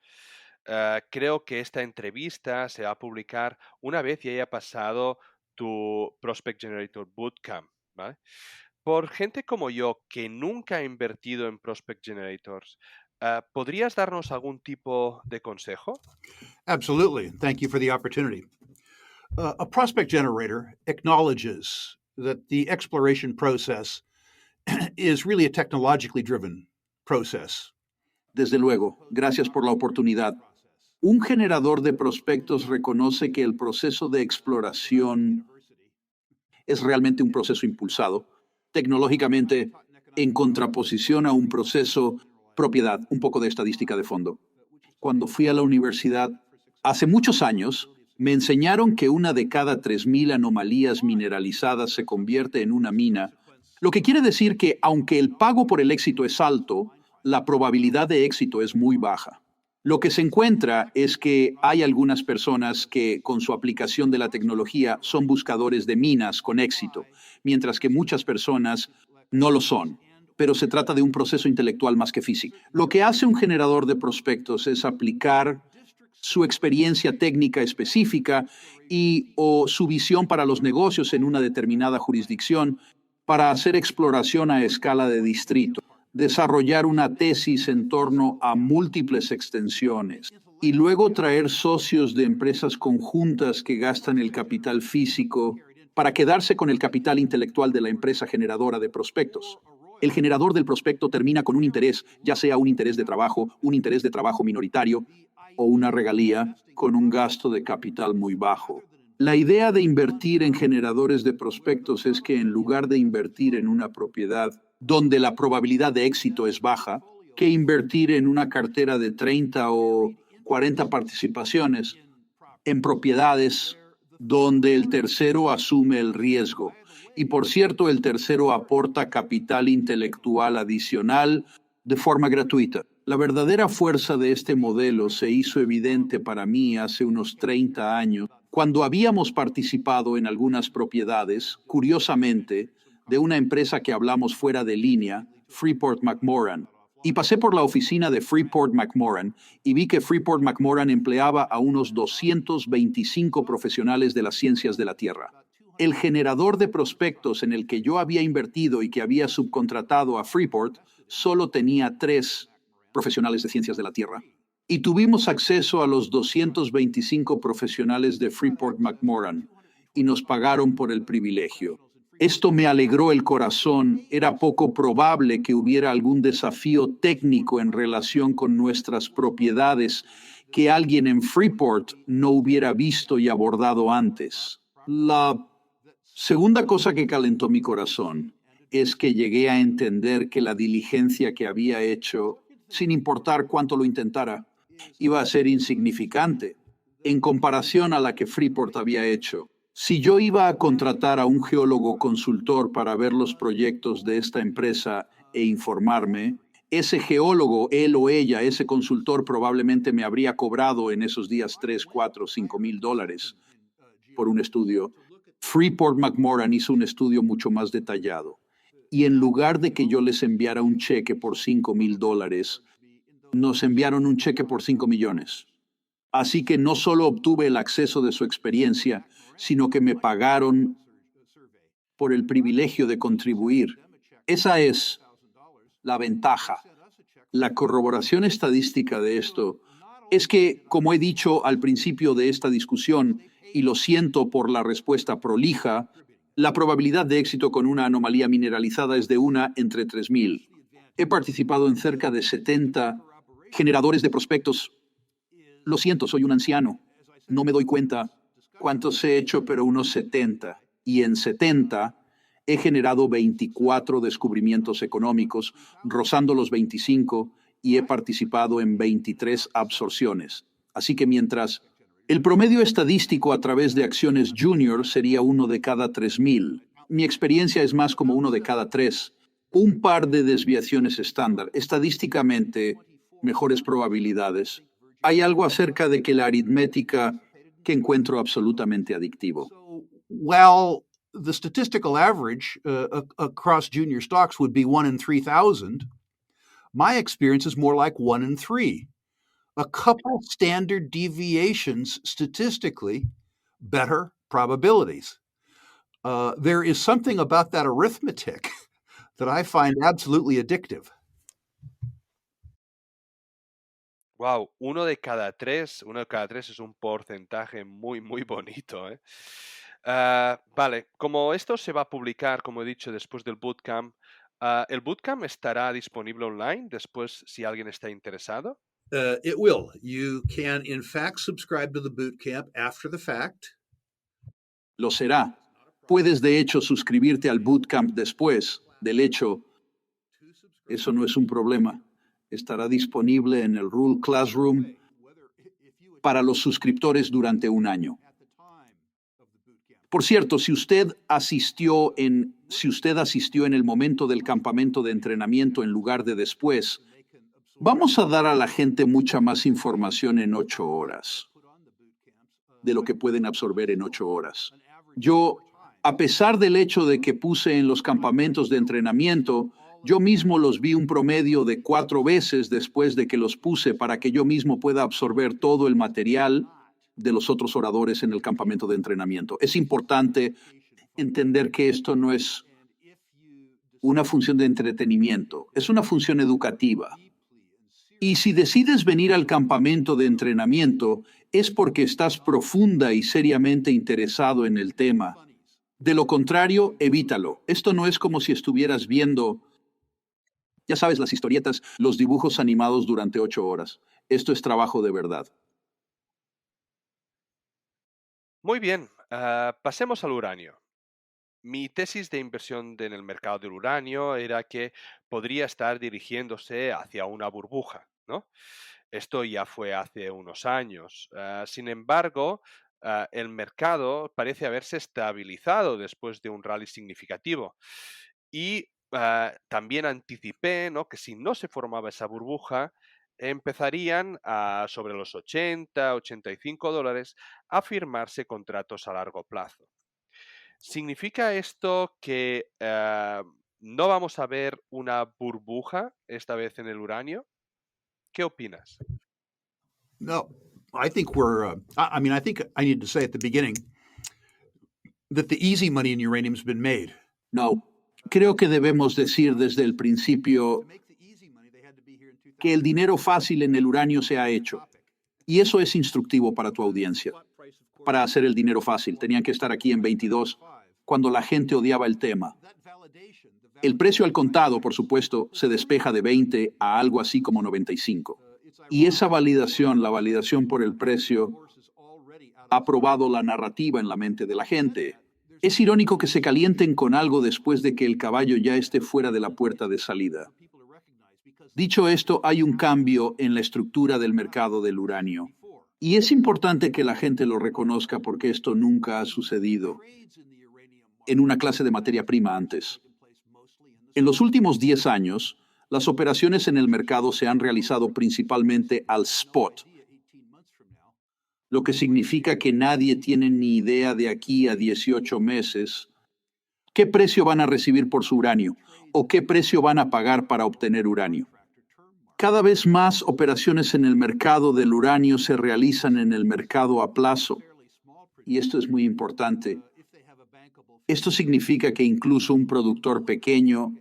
Creo que esta entrevista se va a publicar una vez ya haya pasado tu Prospect Generator Bootcamp, ¿vale? Por gente como yo que nunca ha invertido en Prospect Generators, ¿podrías darnos algún tipo de consejo? Absolutely. Thank you for the opportunity. A prospect generator acknowledges that the exploration process is really a technologically driven process. Desde luego, gracias por la oportunidad. Un generador de prospectos reconoce que el proceso de exploración es realmente un proceso impulsado, tecnológicamente, en contraposición a un proceso propiedad, un poco de estadística de fondo. Cuando fui a la universidad, hace muchos años, me enseñaron que una de cada 3.000 anomalías mineralizadas se convierte en una mina, lo que quiere decir que aunque el pago por el éxito es alto, la probabilidad de éxito es muy baja. Lo que se encuentra es que hay algunas personas que con su aplicación de la tecnología son buscadores de minas con éxito, mientras que muchas personas no lo son. Pero se trata de un proceso intelectual más que físico. Lo que hace un generador de prospectos es aplicar su experiencia técnica específica o su visión para los negocios en una determinada jurisdicción para hacer exploración a escala de distrito, desarrollar una tesis en torno a múltiples extensiones y luego traer socios de empresas conjuntas que gastan el capital físico para quedarse con el capital intelectual de la empresa generadora de prospectos. El generador del prospecto termina con un interés, ya sea un interés de trabajo, un interés de trabajo minoritario o una regalía con un gasto de capital muy bajo. La idea de invertir en generadores de prospectos es que en lugar de invertir en una propiedad donde la probabilidad de éxito es baja, que invertir en una cartera de 30 o 40 participaciones en propiedades donde el tercero asume el riesgo. Y por cierto, el tercero aporta capital intelectual adicional de forma gratuita. La verdadera fuerza de este modelo se hizo evidente para mí hace unos 30 años, cuando habíamos participado en algunas propiedades, curiosamente, de una empresa que hablamos fuera de línea, Freeport-McMoRan. Y pasé por la oficina de Freeport-McMoRan y vi que Freeport-McMoRan empleaba a unos 225 profesionales de las ciencias de la Tierra. El generador de prospectos en el que yo había invertido y que había subcontratado a Freeport solo tenía 3 profesionales de ciencias de la Tierra. Y tuvimos acceso a los 225 profesionales de Freeport-McMoRan y nos pagaron por el privilegio. Esto me alegró el corazón. Era poco probable que hubiera algún desafío técnico en relación con nuestras propiedades que alguien en Freeport no hubiera visto y abordado antes. La segunda cosa que calentó mi corazón es que llegué a entender que la diligencia que había hecho, sin importar cuánto lo intentara, iba a ser insignificante en comparación a la que Freeport había hecho. Si yo iba a contratar a un geólogo consultor para ver los proyectos de esta empresa e informarme, ese geólogo, él o ella, ese consultor probablemente me habría cobrado en esos días $3, $4, $5,000 por un estudio. Freeport-McMoRan hizo un estudio mucho más detallado. Y en lugar de que yo les enviara un cheque por $5,000, nos enviaron un cheque por 5 millones. Así que no solo obtuve el acceso de su experiencia, sino que me pagaron por el privilegio de contribuir. Esa es la ventaja. La corroboración estadística de esto es que, como he dicho al principio de esta discusión, y lo siento por la respuesta prolija, la probabilidad de éxito con una anomalía mineralizada es de 1 entre 3,000. He participado en cerca de 70 generadores de prospectos. Lo siento, soy un anciano. No me doy cuenta cuántos he hecho, pero unos 70. Y en 70 he generado 24 descubrimientos económicos, rozando los 25, y he participado en 23 absorciones. Así que mientras el promedio estadístico a través de acciones junior sería 1 de cada 3,000, mi experiencia es más como 1 de cada 3. Un par de desviaciones estándar. Estadísticamente, mejores probabilidades. Hay algo acerca de que la aritmética que encuentro absolutamente adictivo. Well, the statistical average across junior stocks would be 1 in 3,000. My experience is more like 1 in 3. a couple standard deviations statistically, better probabilities. There is something about that arithmetic that I find absolutely addictive. Wow, uno de cada tres es un porcentaje muy, muy bonito, ¿eh? Vale, como esto se va a publicar, como he dicho, después del bootcamp, ¿el bootcamp estará disponible online después si alguien está interesado? It will. You can, in fact, subscribe to the boot camp after the fact. Lo será. Puedes de hecho suscribirte al bootcamp después. Del hecho, eso no es un problema. Estará disponible en el Rule Classroom para los suscriptores durante un año. Por cierto, si usted asistió en el momento del campamento de entrenamiento en lugar de después, vamos a dar a la gente mucha más información en 8 horas de lo que pueden absorber en 8 horas. Yo, a pesar del hecho de que puse en los campamentos de entrenamiento, yo mismo los vi un promedio de 4 veces después de que los puse para que yo mismo pueda absorber todo el material de los otros oradores en el campamento de entrenamiento. Es importante entender que esto no es una función de entretenimiento, es una función educativa. Y si decides venir al campamento de entrenamiento, es porque estás profunda y seriamente interesado en el tema. De lo contrario, evítalo. Esto no es como si estuvieras viendo, ya sabes, las historietas, los dibujos animados durante 8 horas. Esto es trabajo de verdad. Muy bien, pasemos al uranio. Mi tesis de inversión en el mercado del uranio era que podría estar dirigiéndose hacia una burbuja, ¿no? Esto ya fue hace unos años. Sin embargo, el mercado parece haberse estabilizado después de un rally significativo. Y también anticipé, ¿no?, que si no se formaba esa burbuja, empezarían sobre los 80, $85 a firmarse contratos a largo plazo. ¿Significa esto que no vamos a ver una burbuja esta vez en el uranio? ¿Qué opinas? No, I think I think I need to say at the beginning that the easy money in uranium has been made. No, creo que debemos decir desde el principio que el dinero fácil en el uranio se ha hecho. Y eso es instructivo para tu audiencia. Para hacer el dinero fácil, tenían que estar aquí en 22, cuando la gente odiaba el tema. El precio al contado, por supuesto, se despeja de 20 a algo así como 95. Y esa validación, la validación por el precio, ha probado la narrativa en la mente de la gente. Es irónico que se calienten con algo después de que el caballo ya esté fuera de la puerta de salida. Dicho esto, hay un cambio en la estructura del mercado del uranio. Y es importante que la gente lo reconozca porque esto nunca ha sucedido en una clase de materia prima antes. En los últimos 10 años, las operaciones en el mercado se han realizado principalmente al spot, lo que significa que nadie tiene ni idea de aquí a 18 meses qué precio van a recibir por su uranio o qué precio van a pagar para obtener uranio. Cada vez más operaciones en el mercado del uranio se realizan en el mercado a plazo. Y esto es muy importante. Esto significa que incluso un productor pequeño,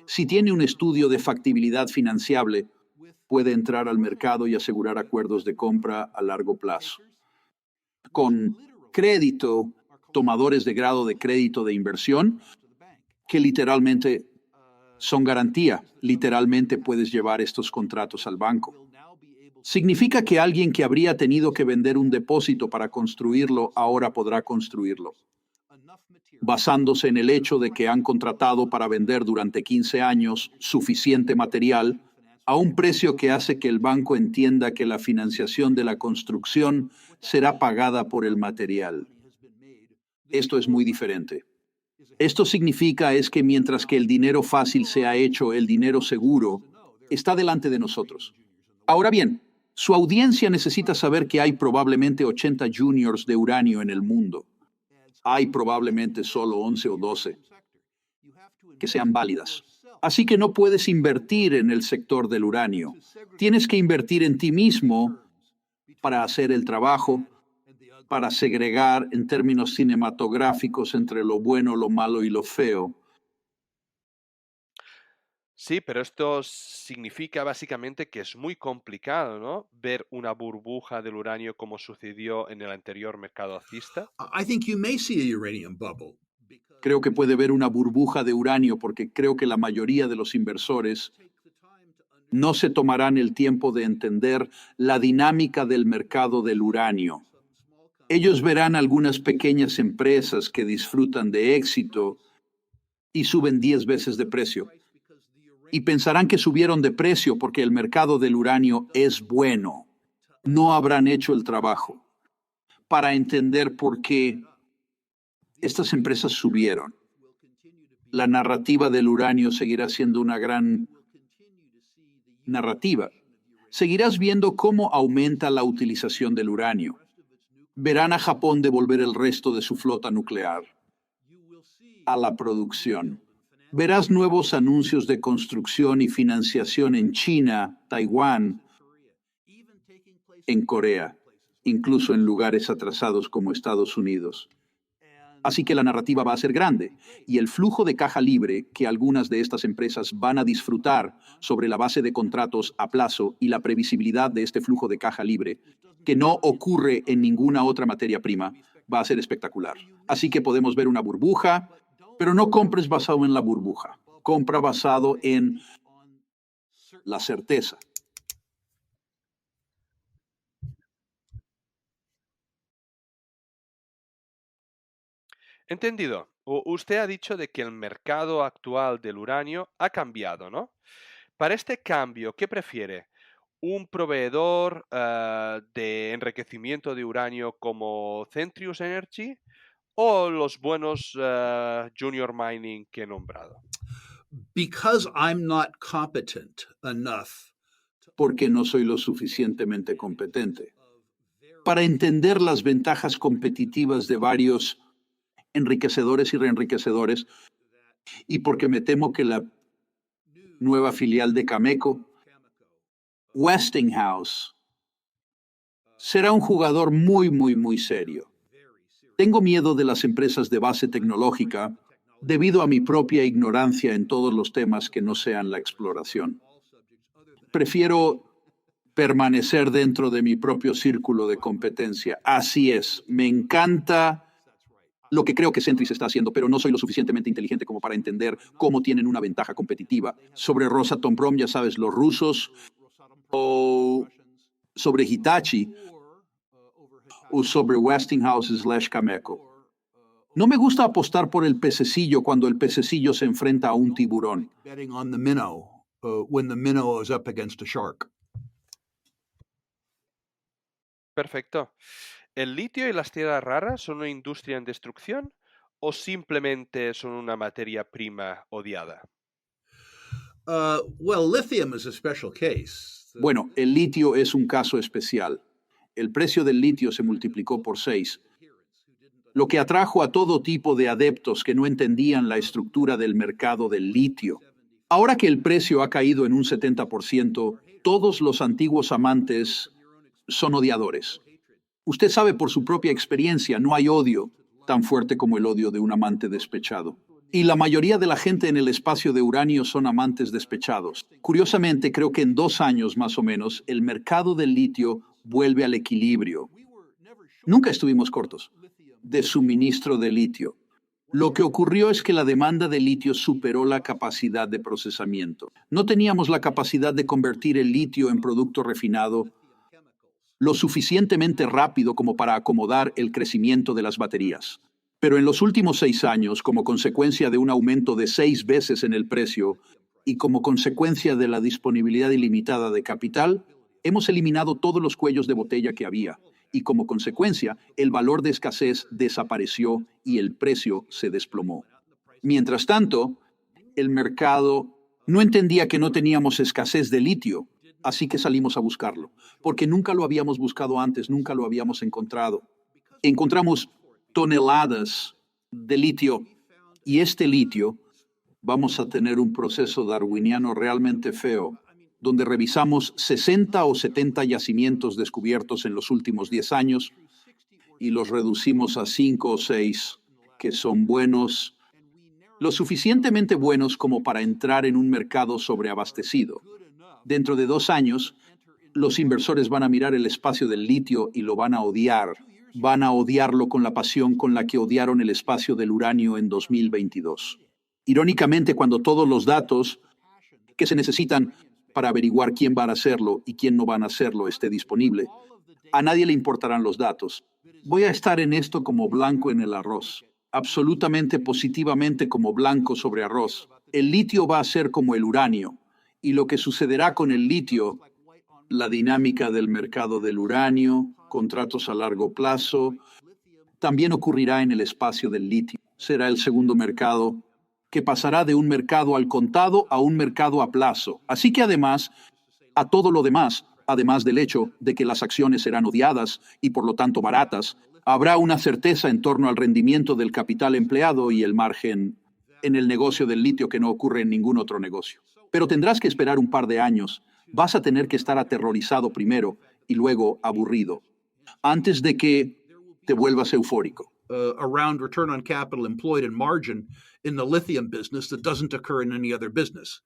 si tiene un estudio de factibilidad financiable, puede entrar al mercado y asegurar acuerdos de compra a largo plazo. Con crédito, tomadores de grado de crédito de inversión, que literalmente son garantía. Literalmente puedes llevar estos contratos al banco. Significa que alguien que habría tenido que vender un depósito para construirlo ahora podrá construirlo, basándose en el hecho de que han contratado para vender durante 15 años suficiente material a un precio que hace que el banco entienda que la financiación de la construcción será pagada por el material. Esto es muy diferente. Esto significa es que mientras que el dinero fácil se ha hecho, el dinero seguro está delante de nosotros. Ahora bien, su audiencia necesita saber que hay probablemente 80 juniors de uranio en el mundo. Hay probablemente solo 11 o 12 que sean válidas. Así que no puedes invertir en el sector del uranio. Tienes que invertir en ti mismo para hacer el trabajo, para segregar en términos cinematográficos entre lo bueno, lo malo y lo feo. Sí, pero esto significa básicamente que es muy complicado, ¿no? Ver una burbuja del uranio como sucedió en el anterior mercado alcista. I think you may see a uranium bubble. Creo que puede haber una burbuja de uranio porque creo que la mayoría de los inversores no se tomarán el tiempo de entender la dinámica del mercado del uranio. Ellos verán algunas pequeñas empresas que disfrutan de éxito y suben 10 veces de precio. Y pensarán que subieron de precio porque el mercado del uranio es bueno. No habrán hecho el trabajo para entender por qué estas empresas subieron. La narrativa del uranio seguirá siendo una gran narrativa. Seguirás viendo cómo aumenta la utilización del uranio. Verán a Japón devolver el resto de su flota nuclear a la producción. Verás nuevos anuncios de construcción y financiación en China, Taiwán, en Corea, incluso en lugares atrasados como Estados Unidos. Así que la narrativa va a ser grande y el flujo de caja libre que algunas de estas empresas van a disfrutar sobre la base de contratos a plazo y la previsibilidad de este flujo de caja libre, que no ocurre en ninguna otra materia prima, va a ser espectacular. Así que podemos ver una burbuja, pero no compres basado en la burbuja. Compra basado en la certeza. Entendido. Usted ha dicho de que el mercado actual del uranio ha cambiado, ¿no? Para este cambio, ¿qué prefiere? ¿Un proveedor de enriquecimiento de uranio como Centrius Energy o los buenos junior mining que he nombrado? Because I'm not competent enough Porque no soy lo suficientemente competente para entender las ventajas competitivas de varios enriquecedores y reenriquecedores, y porque me temo que la nueva filial de Cameco, Westinghouse, será un jugador muy serio. Tengo miedo de las empresas de base tecnológica debido a mi propia ignorancia en todos los temas que no sean la exploración. Prefiero permanecer dentro de mi propio círculo de competencia. Así es, me encanta lo que creo que Centris está haciendo, pero no soy lo suficientemente inteligente como para entender cómo tienen una ventaja competitiva sobre Rosatom, ya sabes, los rusos, o sobre Hitachi, o sobre Westinghouse/Cameco. No me gusta apostar por el pececillo cuando el pececillo se enfrenta a un tiburón. Betting on the minnow when the minnow is up against a shark. Perfecto. ¿El litio y las tierras raras son una industria en destrucción o simplemente son una materia prima odiada? Well, lithium is a special case. Bueno, el litio es un caso especial. El precio del litio se multiplicó por 6, lo que atrajo a todo tipo de adeptos que no entendían la estructura del mercado del litio. Ahora que el precio ha caído en un 70%, todos los antiguos amantes son odiadores. Usted sabe por su propia experiencia, no hay odio tan fuerte como el odio de un amante despechado. Y la mayoría de la gente en el espacio de uranio son amantes despechados. Curiosamente, creo que en 2 años más o menos, el mercado del litio vuelve al equilibrio. Nunca estuvimos cortos de suministro de litio. Lo que ocurrió es que la demanda de litio superó la capacidad de procesamiento. No teníamos la capacidad de convertir el litio en producto refinado lo suficientemente rápido como para acomodar el crecimiento de las baterías. Pero en los últimos 6 años, como consecuencia de un aumento de 6 veces en el precio y como consecuencia de la disponibilidad ilimitada de capital, hemos eliminado todos los cuellos de botella que había. Y como consecuencia, el valor de escasez desapareció y el precio se desplomó. Mientras tanto, el mercado no entendía que no teníamos escasez de litio, así que salimos a buscarlo, porque nunca lo habíamos buscado antes, nunca lo habíamos encontrado. Encontramos toneladas de litio y este litio vamos a tener un proceso darwiniano realmente feo, donde revisamos 60 o 70 yacimientos descubiertos en los últimos 10 años y los reducimos a 5 o 6 que son buenos, lo suficientemente buenos como para entrar en un mercado sobreabastecido. Dentro de 2 años, los inversores van a mirar el espacio del litio y lo van a odiar. Van a odiarlo con la pasión con la que odiaron el espacio del uranio en 2022. Irónicamente, cuando todos los datos que se necesitan para averiguar quién va a hacerlo y quién no van a hacerlo esté disponible, a nadie le importarán los datos. Voy a estar en esto como blanco en el arroz, absolutamente positivamente como blanco sobre arroz. El litio va a ser como el uranio, y lo que sucederá con el litio, la dinámica del mercado del uranio, contratos a largo plazo, también ocurrirá en el espacio del litio. Será el segundo mercado que pasará de un mercado al contado a un mercado a plazo. Así que además, a todo lo demás, además del hecho de que las acciones serán odiadas y por lo tanto baratas, habrá una certeza en torno al rendimiento del capital empleado y el margen en el negocio del litio que no ocurre en ningún otro negocio. Pero tendrás que esperar un par de años. Vas a tener que estar aterrorizado primero y luego aburrido, antes de que te vuelvas eufórico. Around return on capital employed and margin in the lithium business that doesn't occur in any other business.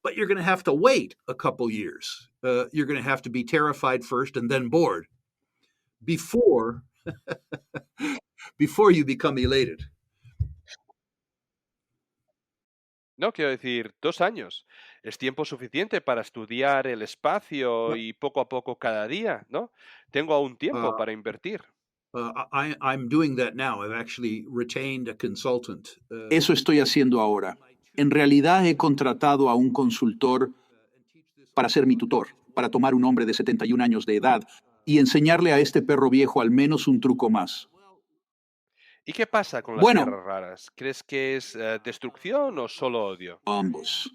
But you're going to have to wait a couple years. You're going to have to be terrified first and then bored before before you become elated. No, quiero decir, 2 años. Es tiempo suficiente para estudiar el espacio y poco a poco cada día, ¿no? Tengo aún tiempo para invertir. I'm doing that now. I've actually retained a consultant. Eso estoy haciendo ahora. En realidad he contratado a un consultor para ser mi tutor, para tomar un hombre de 71 años de edad y enseñarle a este perro viejo al menos un truco más. ¿Y qué pasa con las Bueno. tierras raras? ¿Crees que es destrucción o solo odio? Ambos.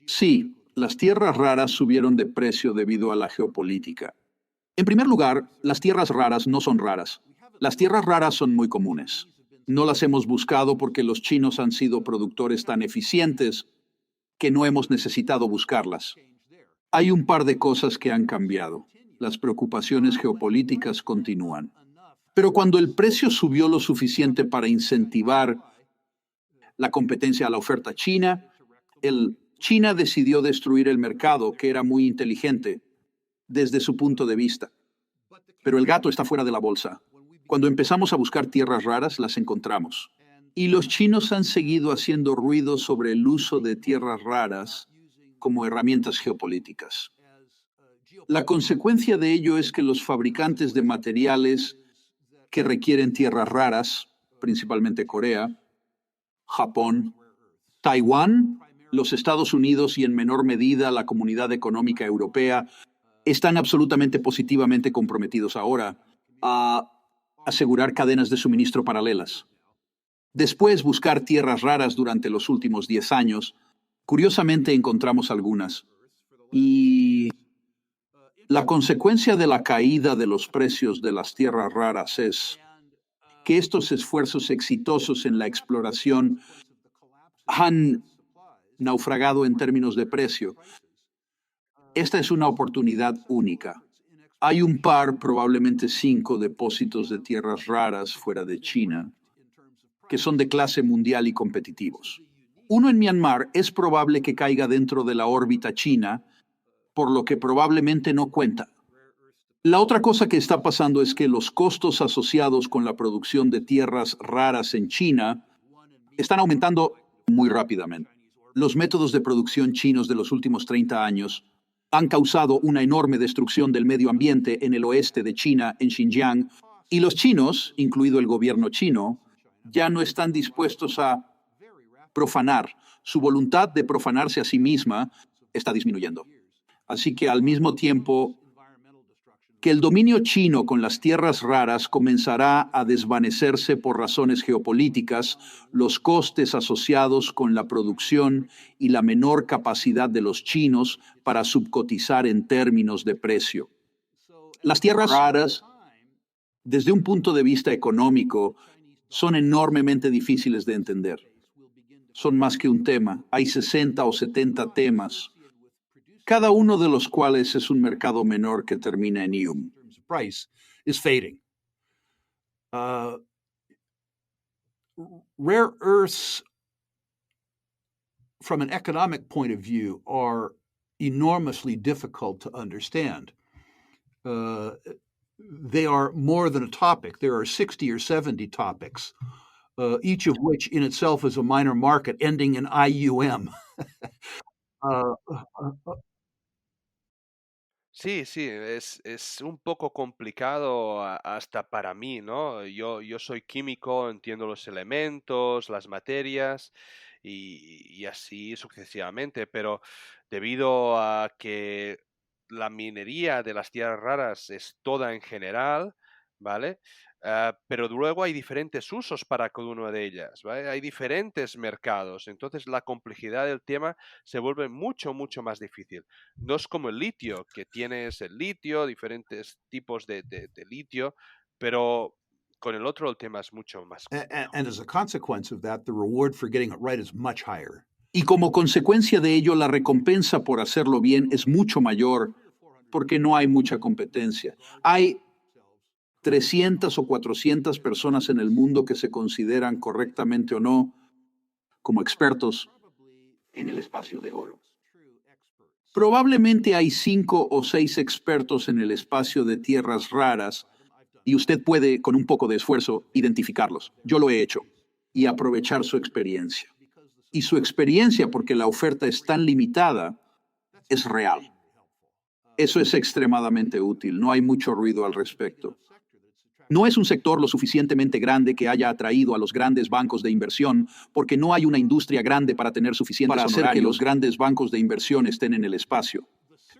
Sí, las tierras raras subieron de precio debido a la geopolítica. En primer lugar, las tierras raras no son raras. Las tierras raras son muy comunes. No las hemos buscado porque los chinos han sido productores tan eficientes que no hemos necesitado buscarlas. Hay un par de cosas que han cambiado. Las preocupaciones geopolíticas continúan. Pero cuando el precio subió lo suficiente para incentivar la competencia a la oferta china, China decidió destruir el mercado, que era muy inteligente desde su punto de vista. Pero el gato está fuera de la bolsa. Cuando empezamos a buscar tierras raras, las encontramos. Y los chinos han seguido haciendo ruido sobre el uso de tierras raras como herramientas geopolíticas. La consecuencia de ello es que los fabricantes de materiales que requieren tierras raras, principalmente Corea, Japón, Taiwán, los Estados Unidos y en menor medida la Comunidad Económica Europea, están absolutamente positivamente comprometidos ahora a asegurar cadenas de suministro paralelas. Después, buscar tierras raras durante los últimos 10 años, curiosamente encontramos algunas. Y la consecuencia de la caída de los precios de las tierras raras es que estos esfuerzos exitosos en la exploración han naufragado en términos de precio. Esta es una oportunidad única. Hay un par, probablemente 5 depósitos de tierras raras fuera de China, que son de clase mundial y competitivos. Uno en Myanmar es probable que caiga dentro de la órbita china, por lo que probablemente no cuenta. La otra cosa que está pasando es que los costos asociados con la producción de tierras raras en China están aumentando muy rápidamente. Los métodos de producción chinos de los últimos 30 años han causado una enorme destrucción del medio ambiente en el oeste de China, en Xinjiang, y los chinos, incluido el gobierno chino, ya no están dispuestos a profanar. Su voluntad de profanarse a sí misma está disminuyendo. Así que al mismo tiempo que el dominio chino con las tierras raras comenzará a desvanecerse por razones geopolíticas, los costes asociados con la producción y la menor capacidad de los chinos para subcotizar en términos de precio. Las tierras raras, desde un punto de vista económico, son enormemente difíciles de entender. Son más que un tema. Hay 60 o 70 temas, cada uno de los cuales es un mercado menor que termina en IUM. Price is fading. Rare earths, from an economic point of view, are enormously difficult to understand. They are more than a topic. There are 60 or 70 topics, each of which in itself is a minor market ending in IUM. Sí, sí, es un poco complicado hasta para mí, ¿no? Yo soy químico, entiendo los elementos, las materias y así sucesivamente, pero debido a que la minería de las tierras raras es toda en general, ¿vale? Pero luego hay diferentes usos para cada una de ellas, ¿vale? Hay diferentes mercados, entonces la complejidad del tema se vuelve mucho, mucho más difícil. No es como el litio, que tienes el litio, diferentes tipos de litio, pero con el otro el tema es mucho más complejo. And as a consequence of that, the reward for getting it right is much higher. Y como consecuencia de ello, la recompensa por hacerlo bien es mucho mayor porque no hay mucha competencia. Hay 300 o 400 personas en el mundo que se consideran correctamente o no como expertos en el espacio de oro. Probablemente hay 5 o 6 expertos en el espacio de tierras raras y usted puede, con un poco de esfuerzo, identificarlos. Yo lo he hecho y aprovechar su experiencia. Y su experiencia, porque la oferta es tan limitada, es real. Eso es extremadamente útil. No hay mucho ruido al respecto. No es un sector lo suficientemente grande que haya atraído a los grandes bancos de inversión, porque no hay una industria grande para tener suficientes para hacer que los grandes bancos de inversión estén en el espacio.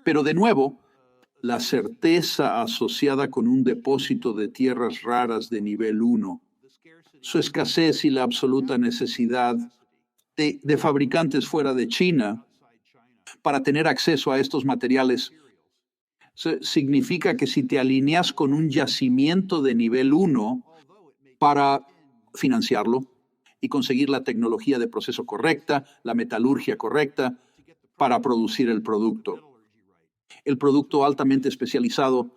Pero de nuevo, la certeza asociada con un depósito de tierras raras de nivel 1, su escasez y la absoluta necesidad de fabricantes fuera de China para tener acceso a estos materiales significa que si te alineas con un yacimiento de nivel 1 para financiarlo y conseguir la tecnología de proceso correcta, la metalurgia correcta para producir el producto altamente especializado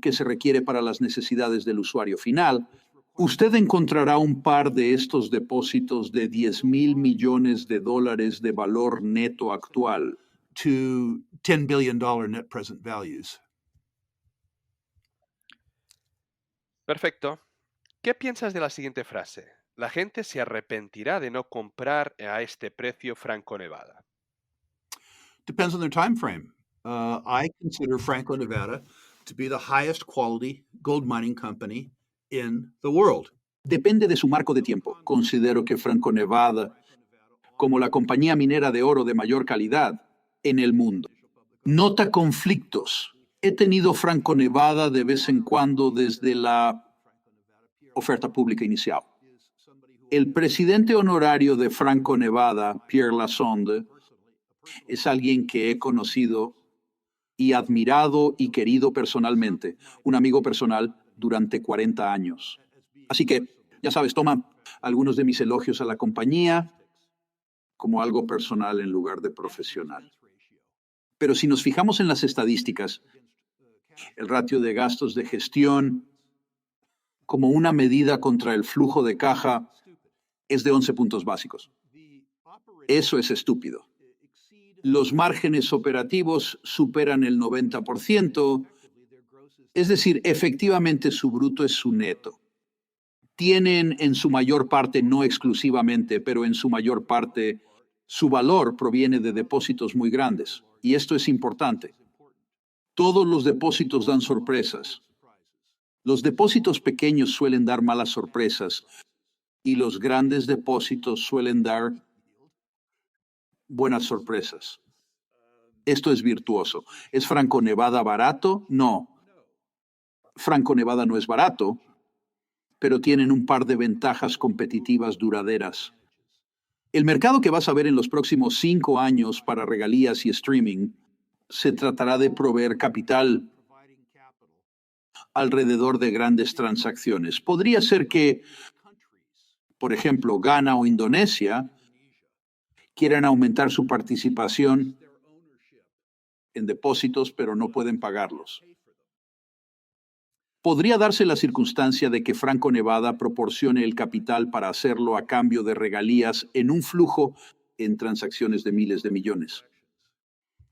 que se requiere para las necesidades del usuario final, usted encontrará un par de estos depósitos de $10,000 millones de valor neto actual to $10 billion net present values. Perfecto. ¿Qué piensas de la siguiente frase? La gente se arrepentirá de no comprar a este precio Franco-Nevada. Depends on their time frame. I consider Franco-Nevada to be the highest quality gold mining company in the world. Depende de su marco de tiempo. Considero que Franco-Nevada, como la compañía minera de oro de mayor calidad en el mundo. Nota conflictos. He tenido Franco-Nevada de vez en cuando desde la oferta pública inicial. El presidente honorario de Franco-Nevada, Pierre Lassonde, es alguien que he conocido y admirado y querido personalmente, un amigo personal durante 40 años. Así que, ya sabes, toma algunos de mis elogios a la compañía como algo personal en lugar de profesional. Pero si nos fijamos en las estadísticas, el ratio de gastos de gestión como una medida contra el flujo de caja es de 11 puntos básicos. Eso es estúpido. Los márgenes operativos superan el 90%, es decir, efectivamente su bruto es su neto. Tienen en su mayor parte, no exclusivamente, pero en su mayor parte, su valor proviene de depósitos muy grandes. Y esto es importante. Todos los depósitos dan sorpresas. Los depósitos pequeños suelen dar malas sorpresas y los grandes depósitos suelen dar buenas sorpresas. Esto es virtuoso. ¿Es Franco-Nevada barato? No. Franco-Nevada no es barato, pero tienen un par de ventajas competitivas duraderas. El mercado que vas a ver en los próximos 5 años para regalías y streaming se tratará de proveer capital alrededor de grandes transacciones. Podría ser que, por ejemplo, Ghana o Indonesia quieren aumentar su participación en depósitos, pero no pueden pagarlos. Podría darse la circunstancia de que Franco-Nevada proporcione el capital para hacerlo a cambio de regalías en un flujo en transacciones de miles de millones.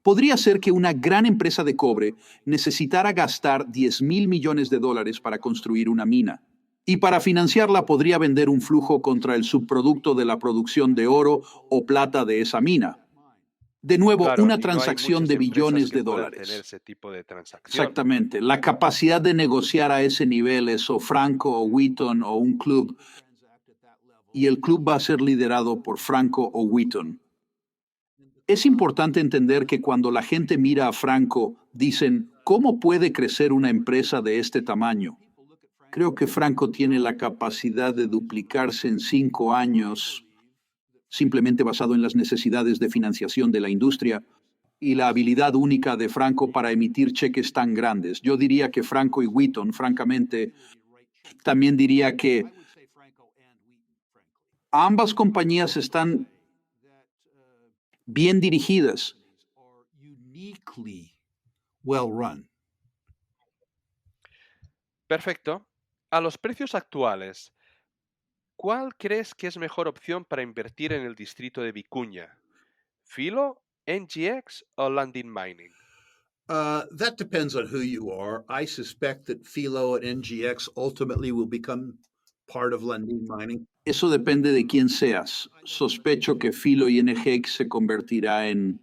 Podría ser que una gran empresa de cobre necesitara gastar $10,000 millones para construir una mina. Y para financiarla podría vender un flujo contra el subproducto de la producción de oro o plata de esa mina. De nuevo, Claro, una y no hay transacción muchas de empresas billones que de puedan tener dólares. ese tipo de transacción. Exactamente. La capacidad de negociar a ese nivel es o Franco o Wheaton o un club. Y el club va a ser liderado por Franco o Wheaton. Es importante entender que cuando la gente mira a Franco, dicen, ¿cómo puede crecer una empresa de este tamaño? Creo que Franco tiene la capacidad de duplicarse en 5 años, simplemente basado en las necesidades de financiación de la industria y la habilidad única de Franco para emitir cheques tan grandes. Yo diría que Franco y Wheaton, francamente, también diría que ambas compañías están bien dirigidas. Uniquely well run. Perfecto. A los precios actuales, ¿cuál crees que es mejor opción para invertir en el distrito de Vicuña? ¿Filo, NGX o Lundin Mining? That depends on who you are. I suspect that Philo and NGX ultimately will become part of Lundin Mining. Eso depende de quién seas. Sospecho que Filo y NGX se convertirá en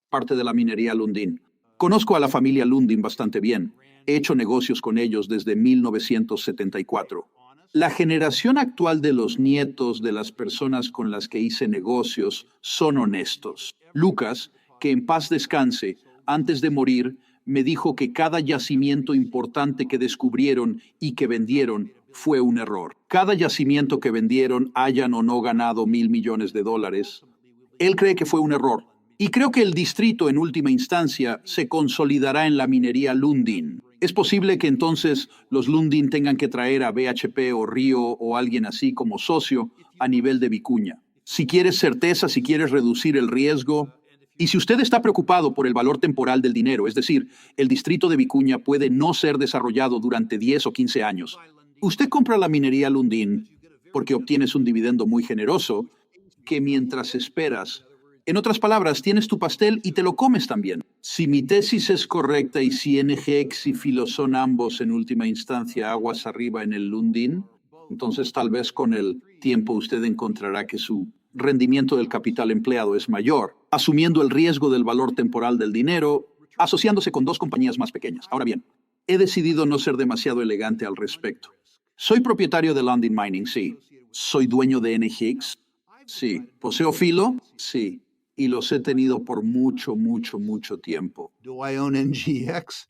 parte de la minería Lundin. Conozco a la familia Lundin bastante bien. He hecho negocios con ellos desde 1974. La generación actual de los nietos de las personas con las que hice negocios son honestos. Lucas, que en paz descanse, antes de morir, me dijo que cada yacimiento importante que descubrieron y que vendieron fue un error. Cada yacimiento que vendieron, hayan o no ganado $1,000 millones, él cree que fue un error. Y creo que el distrito, en última instancia, se consolidará en la minería Lundin. Es posible que entonces los Lundin tengan que traer a BHP o Río o alguien así como socio a nivel de Vicuña. Si quieres certeza, si quieres reducir el riesgo, y si usted está preocupado por el valor temporal del dinero, es decir, el distrito de Vicuña puede no ser desarrollado durante 10 o 15 años, usted compra la minería Lundin porque obtienes un dividendo muy generoso que mientras esperas. En otras palabras, tienes tu pastel y te lo comes también. Si mi tesis es correcta y si NGX y Filo son ambos en última instancia aguas arriba en el Lundin, entonces tal vez con el tiempo usted encontrará que su rendimiento del capital empleado es mayor, asumiendo el riesgo del valor temporal del dinero, asociándose con 2 compañías más pequeñas. Ahora bien, he decidido no ser demasiado elegante al respecto. Soy propietario de Lundin Mining, sí. Soy dueño de NGX, sí. ¿Poseo Filo? Sí. Y los he tenido por mucho, mucho, mucho tiempo. Do I own NGX?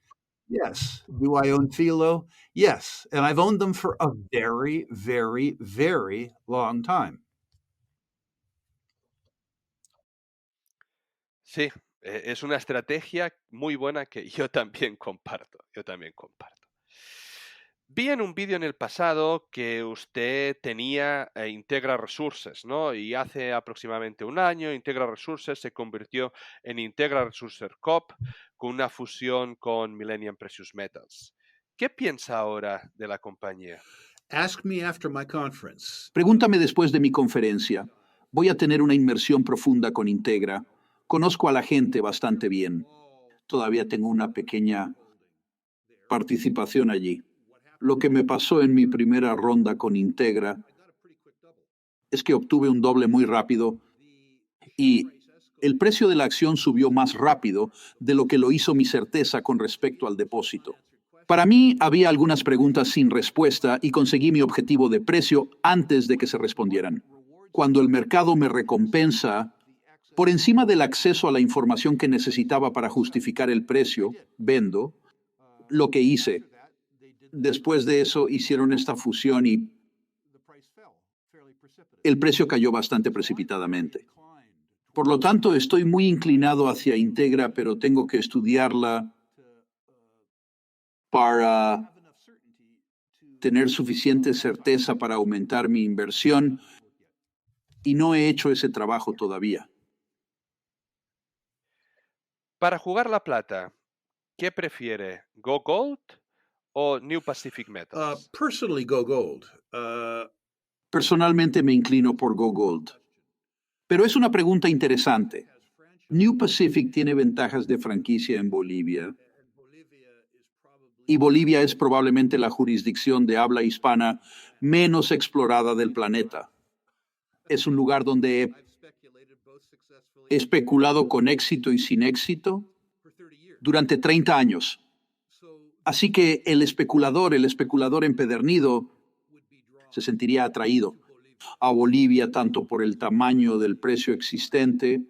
Yes. Do I own Philo? Yes. And I've owned them for a very, very, very long time. Sí, es una estrategia muy buena que yo también comparto. Yo también comparto. Vi en un vídeo en el pasado que usted tenía Integra Resources, ¿no? Y hace aproximadamente un año Integra Resources se convirtió en Integra Resources Corp con una fusión con Millennium Precious Metals. ¿Qué piensa ahora de la compañía? Ask me after my conference. Pregúntame después de mi conferencia. Voy a tener una inmersión profunda con Integra. Conozco a la gente bastante bien. Todavía tengo una pequeña participación allí. Lo que me pasó en mi primera ronda con Integra es que obtuve un doble muy rápido y el precio de la acción subió más rápido de lo que lo hizo mi certeza con respecto al depósito. Para mí había algunas preguntas sin respuesta y conseguí mi objetivo de precio antes de que se respondieran. Cuando el mercado me recompensa, por encima del acceso a la información que necesitaba para justificar el precio, vendo lo que hice. Después de eso hicieron esta fusión y el precio cayó bastante precipitadamente. Por lo tanto, estoy muy inclinado hacia Integra, pero tengo que estudiarla para tener suficiente certeza para aumentar mi inversión y no he hecho ese trabajo todavía. Para jugar la plata, ¿qué prefiere? ¿Go Gold o New Pacific Metals? Personally, go gold. Personalmente me inclino por Go Gold. Pero es una pregunta interesante. New Pacific tiene ventajas de franquicia en Bolivia, y Bolivia es probablemente la jurisdicción de habla hispana menos explorada del planeta. Es un lugar donde he especulado con éxito y sin éxito durante 30 años. Así que el especulador empedernido, se sentiría atraído a Bolivia tanto por el tamaño del precio existente,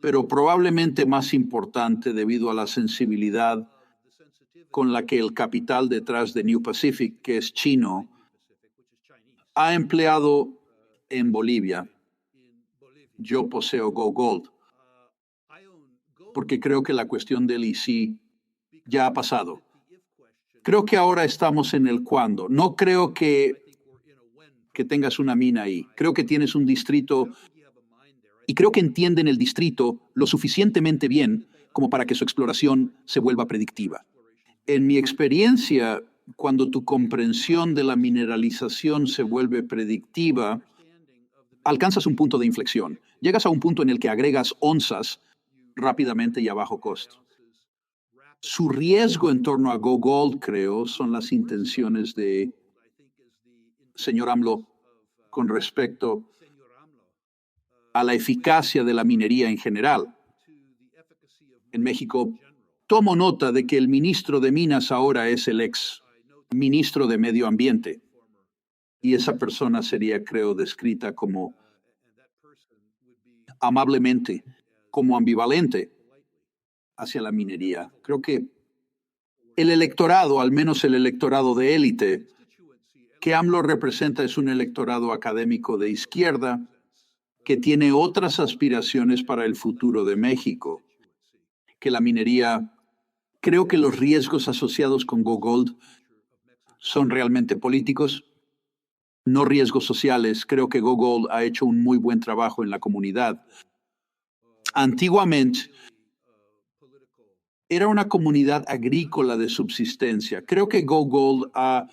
pero probablemente más importante debido a la sensibilidad con la que el capital detrás de New Pacific, que es chino, ha empleado en Bolivia. Yo poseo Go Gold, porque creo que la cuestión del IC ya ha pasado. Creo que ahora estamos en el cuándo. No creo que tengas una mina ahí. Creo que tienes un distrito y creo que entienden el distrito lo suficientemente bien como para que su exploración se vuelva predictiva. En mi experiencia, cuando tu comprensión de la mineralización se vuelve predictiva, alcanzas un punto de inflexión. Llegas a un punto en el que agregas onzas rápidamente y a bajo costo. Su riesgo en torno a Go Gold, creo, son las intenciones de señor AMLO con respecto a la eficacia de la minería en general. En México, tomo nota de que el ministro de Minas ahora es el ex ministro de Medio Ambiente. Y esa persona sería, creo, descrita como amablemente, como ambivalente hacia la minería. Creo que el electorado, al menos el electorado de élite, que AMLO representa es un electorado académico de izquierda que tiene otras aspiraciones para el futuro de México, que la minería. Creo que los riesgos asociados con Go Gold son realmente políticos, no riesgos sociales. Creo que Go Gold ha hecho un muy buen trabajo en la comunidad. Antiguamente, era una comunidad agrícola de subsistencia. Creo que Go Gold ha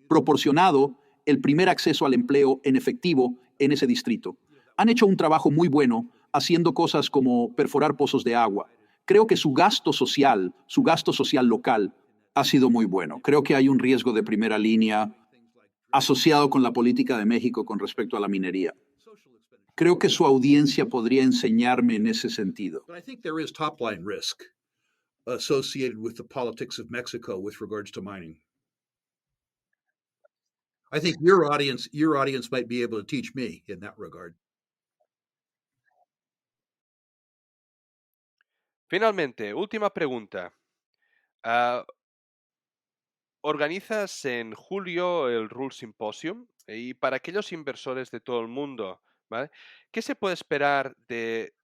proporcionado el primer acceso al empleo en efectivo en ese distrito. Han hecho un trabajo muy bueno haciendo cosas como perforar pozos de agua. Creo que su gasto social local ha sido muy bueno. Creo que hay un riesgo de primera línea asociado con la política de México con respecto a la minería. Creo que su audiencia podría enseñarme en ese sentido. But I think there is top-line risk associated with the politics of Mexico with regards to mining. I think your audience might be able to teach me in that regard. Finalmente, última pregunta. Organizas en julio el Rule Symposium y para aquellos inversores de todo el mundo, ¿vale? ¿Qué se puede esperar de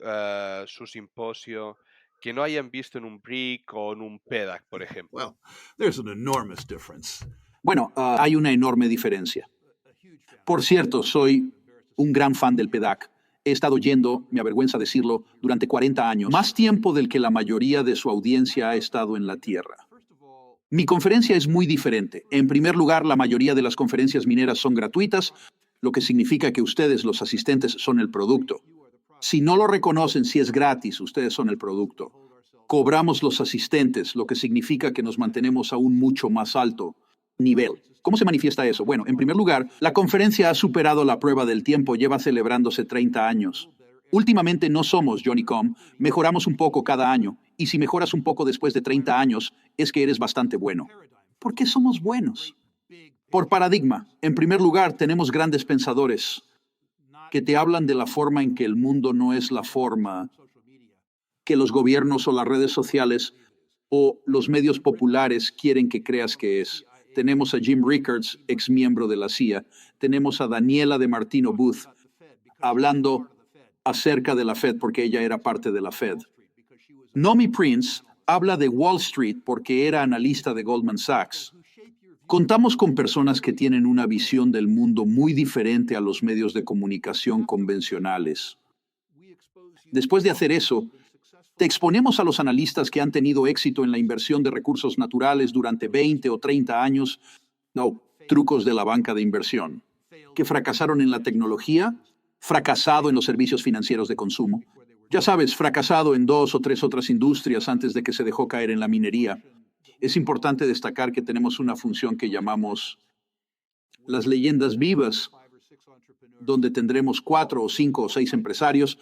su simposio que no hayan visto en un BRIC o en un PDAC, por ejemplo? Well, there's an enormous difference. Bueno, hay una enorme diferencia. Por cierto, soy un gran fan del PDAC. He estado yendo, me avergüenza decirlo, durante 40 años, más tiempo del que la mayoría de su audiencia ha estado en la Tierra. Mi conferencia es muy diferente. En primer lugar, la mayoría de las conferencias mineras son gratuitas, lo que significa que ustedes, los asistentes, son el producto. Si no lo reconocen, si es gratis, ustedes son el producto. Cobramos los asistentes, lo que significa que nos mantenemos a un mucho más alto nivel. ¿Cómo se manifiesta eso? Bueno, en primer lugar, la conferencia ha superado la prueba del tiempo, lleva celebrándose 30 años. Últimamente no somos Johnny.com, mejoramos un poco cada año, y si mejoras un poco después de 30 años, es que eres bastante bueno. ¿Por qué somos buenos? Por paradigma. En primer lugar, tenemos grandes pensadores que te hablan de la forma en que el mundo no es la forma que los gobiernos o las redes sociales o los medios populares quieren que creas que es. Tenemos a Jim Rickards, ex miembro de la CIA. Tenemos a Daniela de Martino Booth hablando acerca de la Fed porque ella era parte de la Fed. Nomi Prince habla de Wall Street porque era analista de Goldman Sachs. Contamos con personas que tienen una visión del mundo muy diferente a los medios de comunicación convencionales. Después de hacer eso, te exponemos a los analistas que han tenido éxito en la inversión de recursos naturales durante 20 o 30 años, trucos de la banca de inversión, que fracasaron en la tecnología, fracasado en los servicios financieros de consumo, ya sabes, fracasado en 2 o 3 otras industrias antes de que se dejó caer en la minería. Es importante destacar que tenemos una función que llamamos las leyendas vivas, donde tendremos 4 o 5 o 6 empresarios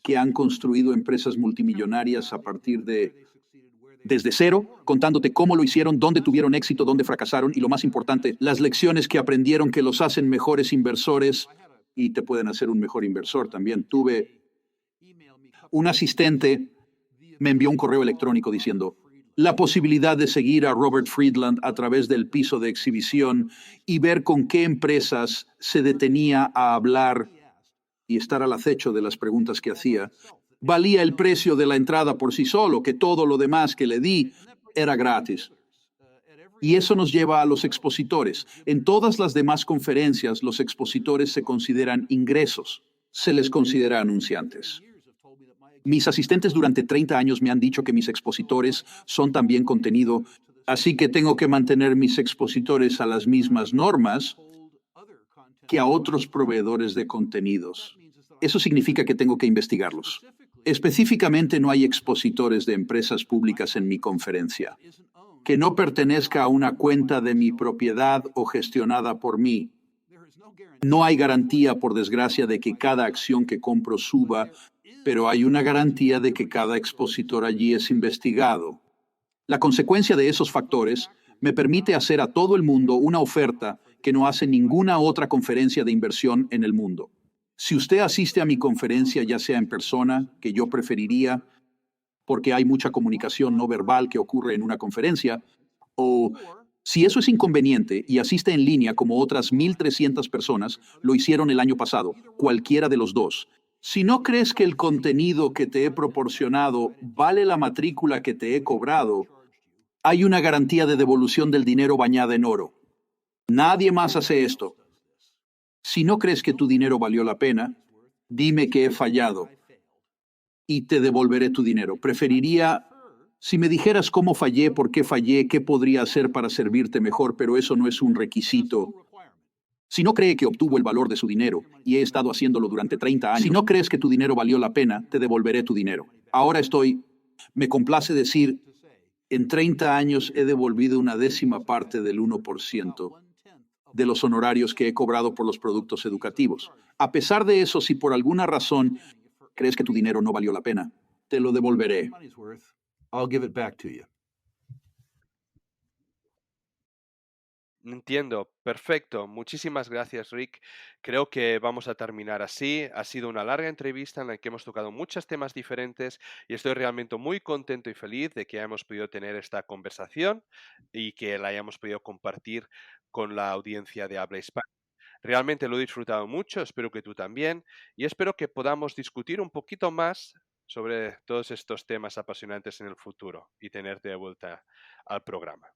que han construido empresas multimillonarias a partir desde cero, contándote cómo lo hicieron, dónde tuvieron éxito, dónde fracasaron y, lo más importante, las lecciones que aprendieron que los hacen mejores inversores y te pueden hacer un mejor inversor también. Tuve un asistente, me envió un correo electrónico diciendo la posibilidad de seguir a Robert Friedland a través del piso de exhibición y ver con qué empresas se detenía a hablar y estar al acecho de las preguntas que hacía, valía el precio de la entrada por sí solo, que todo lo demás que le di era gratis. Y eso nos lleva a los expositores. En todas las demás conferencias, los expositores se consideran ingresos, se les considera anunciantes. Mis asistentes durante 30 años me han dicho que mis expositores son también contenido, así que tengo que mantener mis expositores a las mismas normas que a otros proveedores de contenidos. Eso significa que tengo que investigarlos. Específicamente, no hay expositores de empresas públicas en mi conferencia que no pertenezca a una cuenta de mi propiedad o gestionada por mí. No hay garantía, por desgracia, de que cada acción que compro suba, pero hay una garantía de que cada expositor allí es investigado. La consecuencia de esos factores me permite hacer a todo el mundo una oferta que no hace ninguna otra conferencia de inversión en el mundo. Si usted asiste a mi conferencia, ya sea en persona, que yo preferiría, porque hay mucha comunicación no verbal que ocurre en una conferencia, o si eso es inconveniente y asiste en línea como otras 1,300 personas lo hicieron el año pasado, cualquiera de los dos. Si no crees que el contenido que te he proporcionado vale la matrícula que te he cobrado, hay una garantía de devolución del dinero bañada en oro. Nadie más hace esto. Si no crees que tu dinero valió la pena, dime que he fallado y te devolveré tu dinero. Preferiría, si me dijeras cómo fallé, por qué fallé, qué podría hacer para servirte mejor, pero eso no es un requisito. Si no cree que obtuvo el valor de su dinero, y he estado haciéndolo durante 30 años, si no crees que tu dinero valió la pena, te devolveré tu dinero. Ahora me complace decir, en 30 años he devolvido 1/10 parte del 1% de los honorarios que he cobrado por los productos educativos. A pesar de eso, si por alguna razón crees que tu dinero no valió la pena, te lo devolveré. I'll give it back to you. Entiendo, perfecto. Muchísimas gracias, Rick. Creo que vamos a terminar así. Ha sido una larga entrevista en la que hemos tocado muchos temas diferentes y estoy realmente muy contento y feliz de que hayamos podido tener esta conversación y que la hayamos podido compartir con la audiencia de habla hispana. Realmente lo he disfrutado mucho, espero que tú también, y espero que podamos discutir un poquito más sobre todos estos temas apasionantes en el futuro y tenerte de vuelta al programa.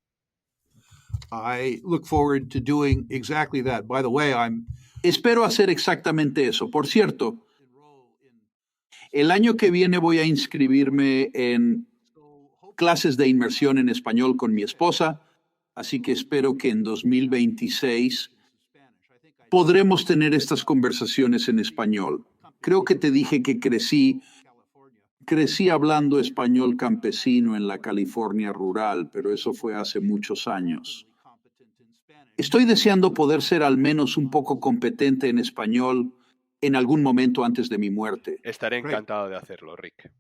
I look forward to doing exactly that. By the way, Espero hacer exactamente eso. Por cierto, el año que viene voy a inscribirme en clases de inmersión en español con mi esposa, así que espero que en 2026 podremos tener estas conversaciones en español. Creo que te dije que crecí hablando español campesino en la California rural, pero eso fue hace muchos años. Estoy deseando poder ser al menos un poco competente en español en algún momento antes de mi muerte. Estaré encantado de hacerlo, Rick.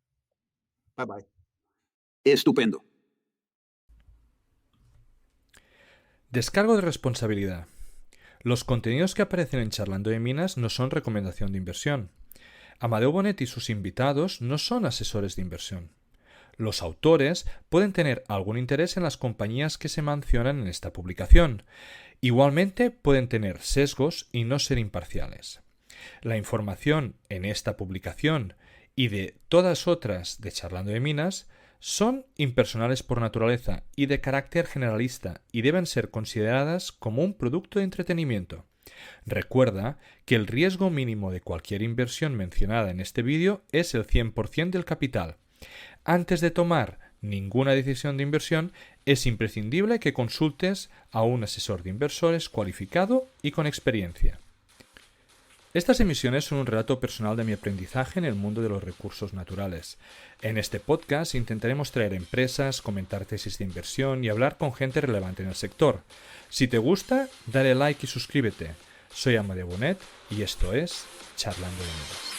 bye bye. Estupendo. Descargo de responsabilidad. Los contenidos que aparecen en Charlando de Minas no son recomendación de inversión. Amadeo Bonet y sus invitados no son asesores de inversión. Los autores pueden tener algún interés en las compañías que se mencionan en esta publicación. Igualmente pueden tener sesgos y no ser imparciales. La información en esta publicación y de todas otras de Charlando de Minas son impersonales por naturaleza y de carácter generalista y deben ser consideradas como un producto de entretenimiento. Recuerda que el riesgo mínimo de cualquier inversión mencionada en este vídeo es el 100% del capital. Antes de tomar ninguna decisión de inversión, es imprescindible que consultes a un asesor de inversores cualificado y con experiencia. Estas emisiones son un relato personal de mi aprendizaje en el mundo de los recursos naturales. En este podcast intentaremos traer empresas, comentar tesis de inversión y hablar con gente relevante en el sector. Si te gusta, dale like y suscríbete. Soy Amadeo Bonet y esto es Charlando de Minas.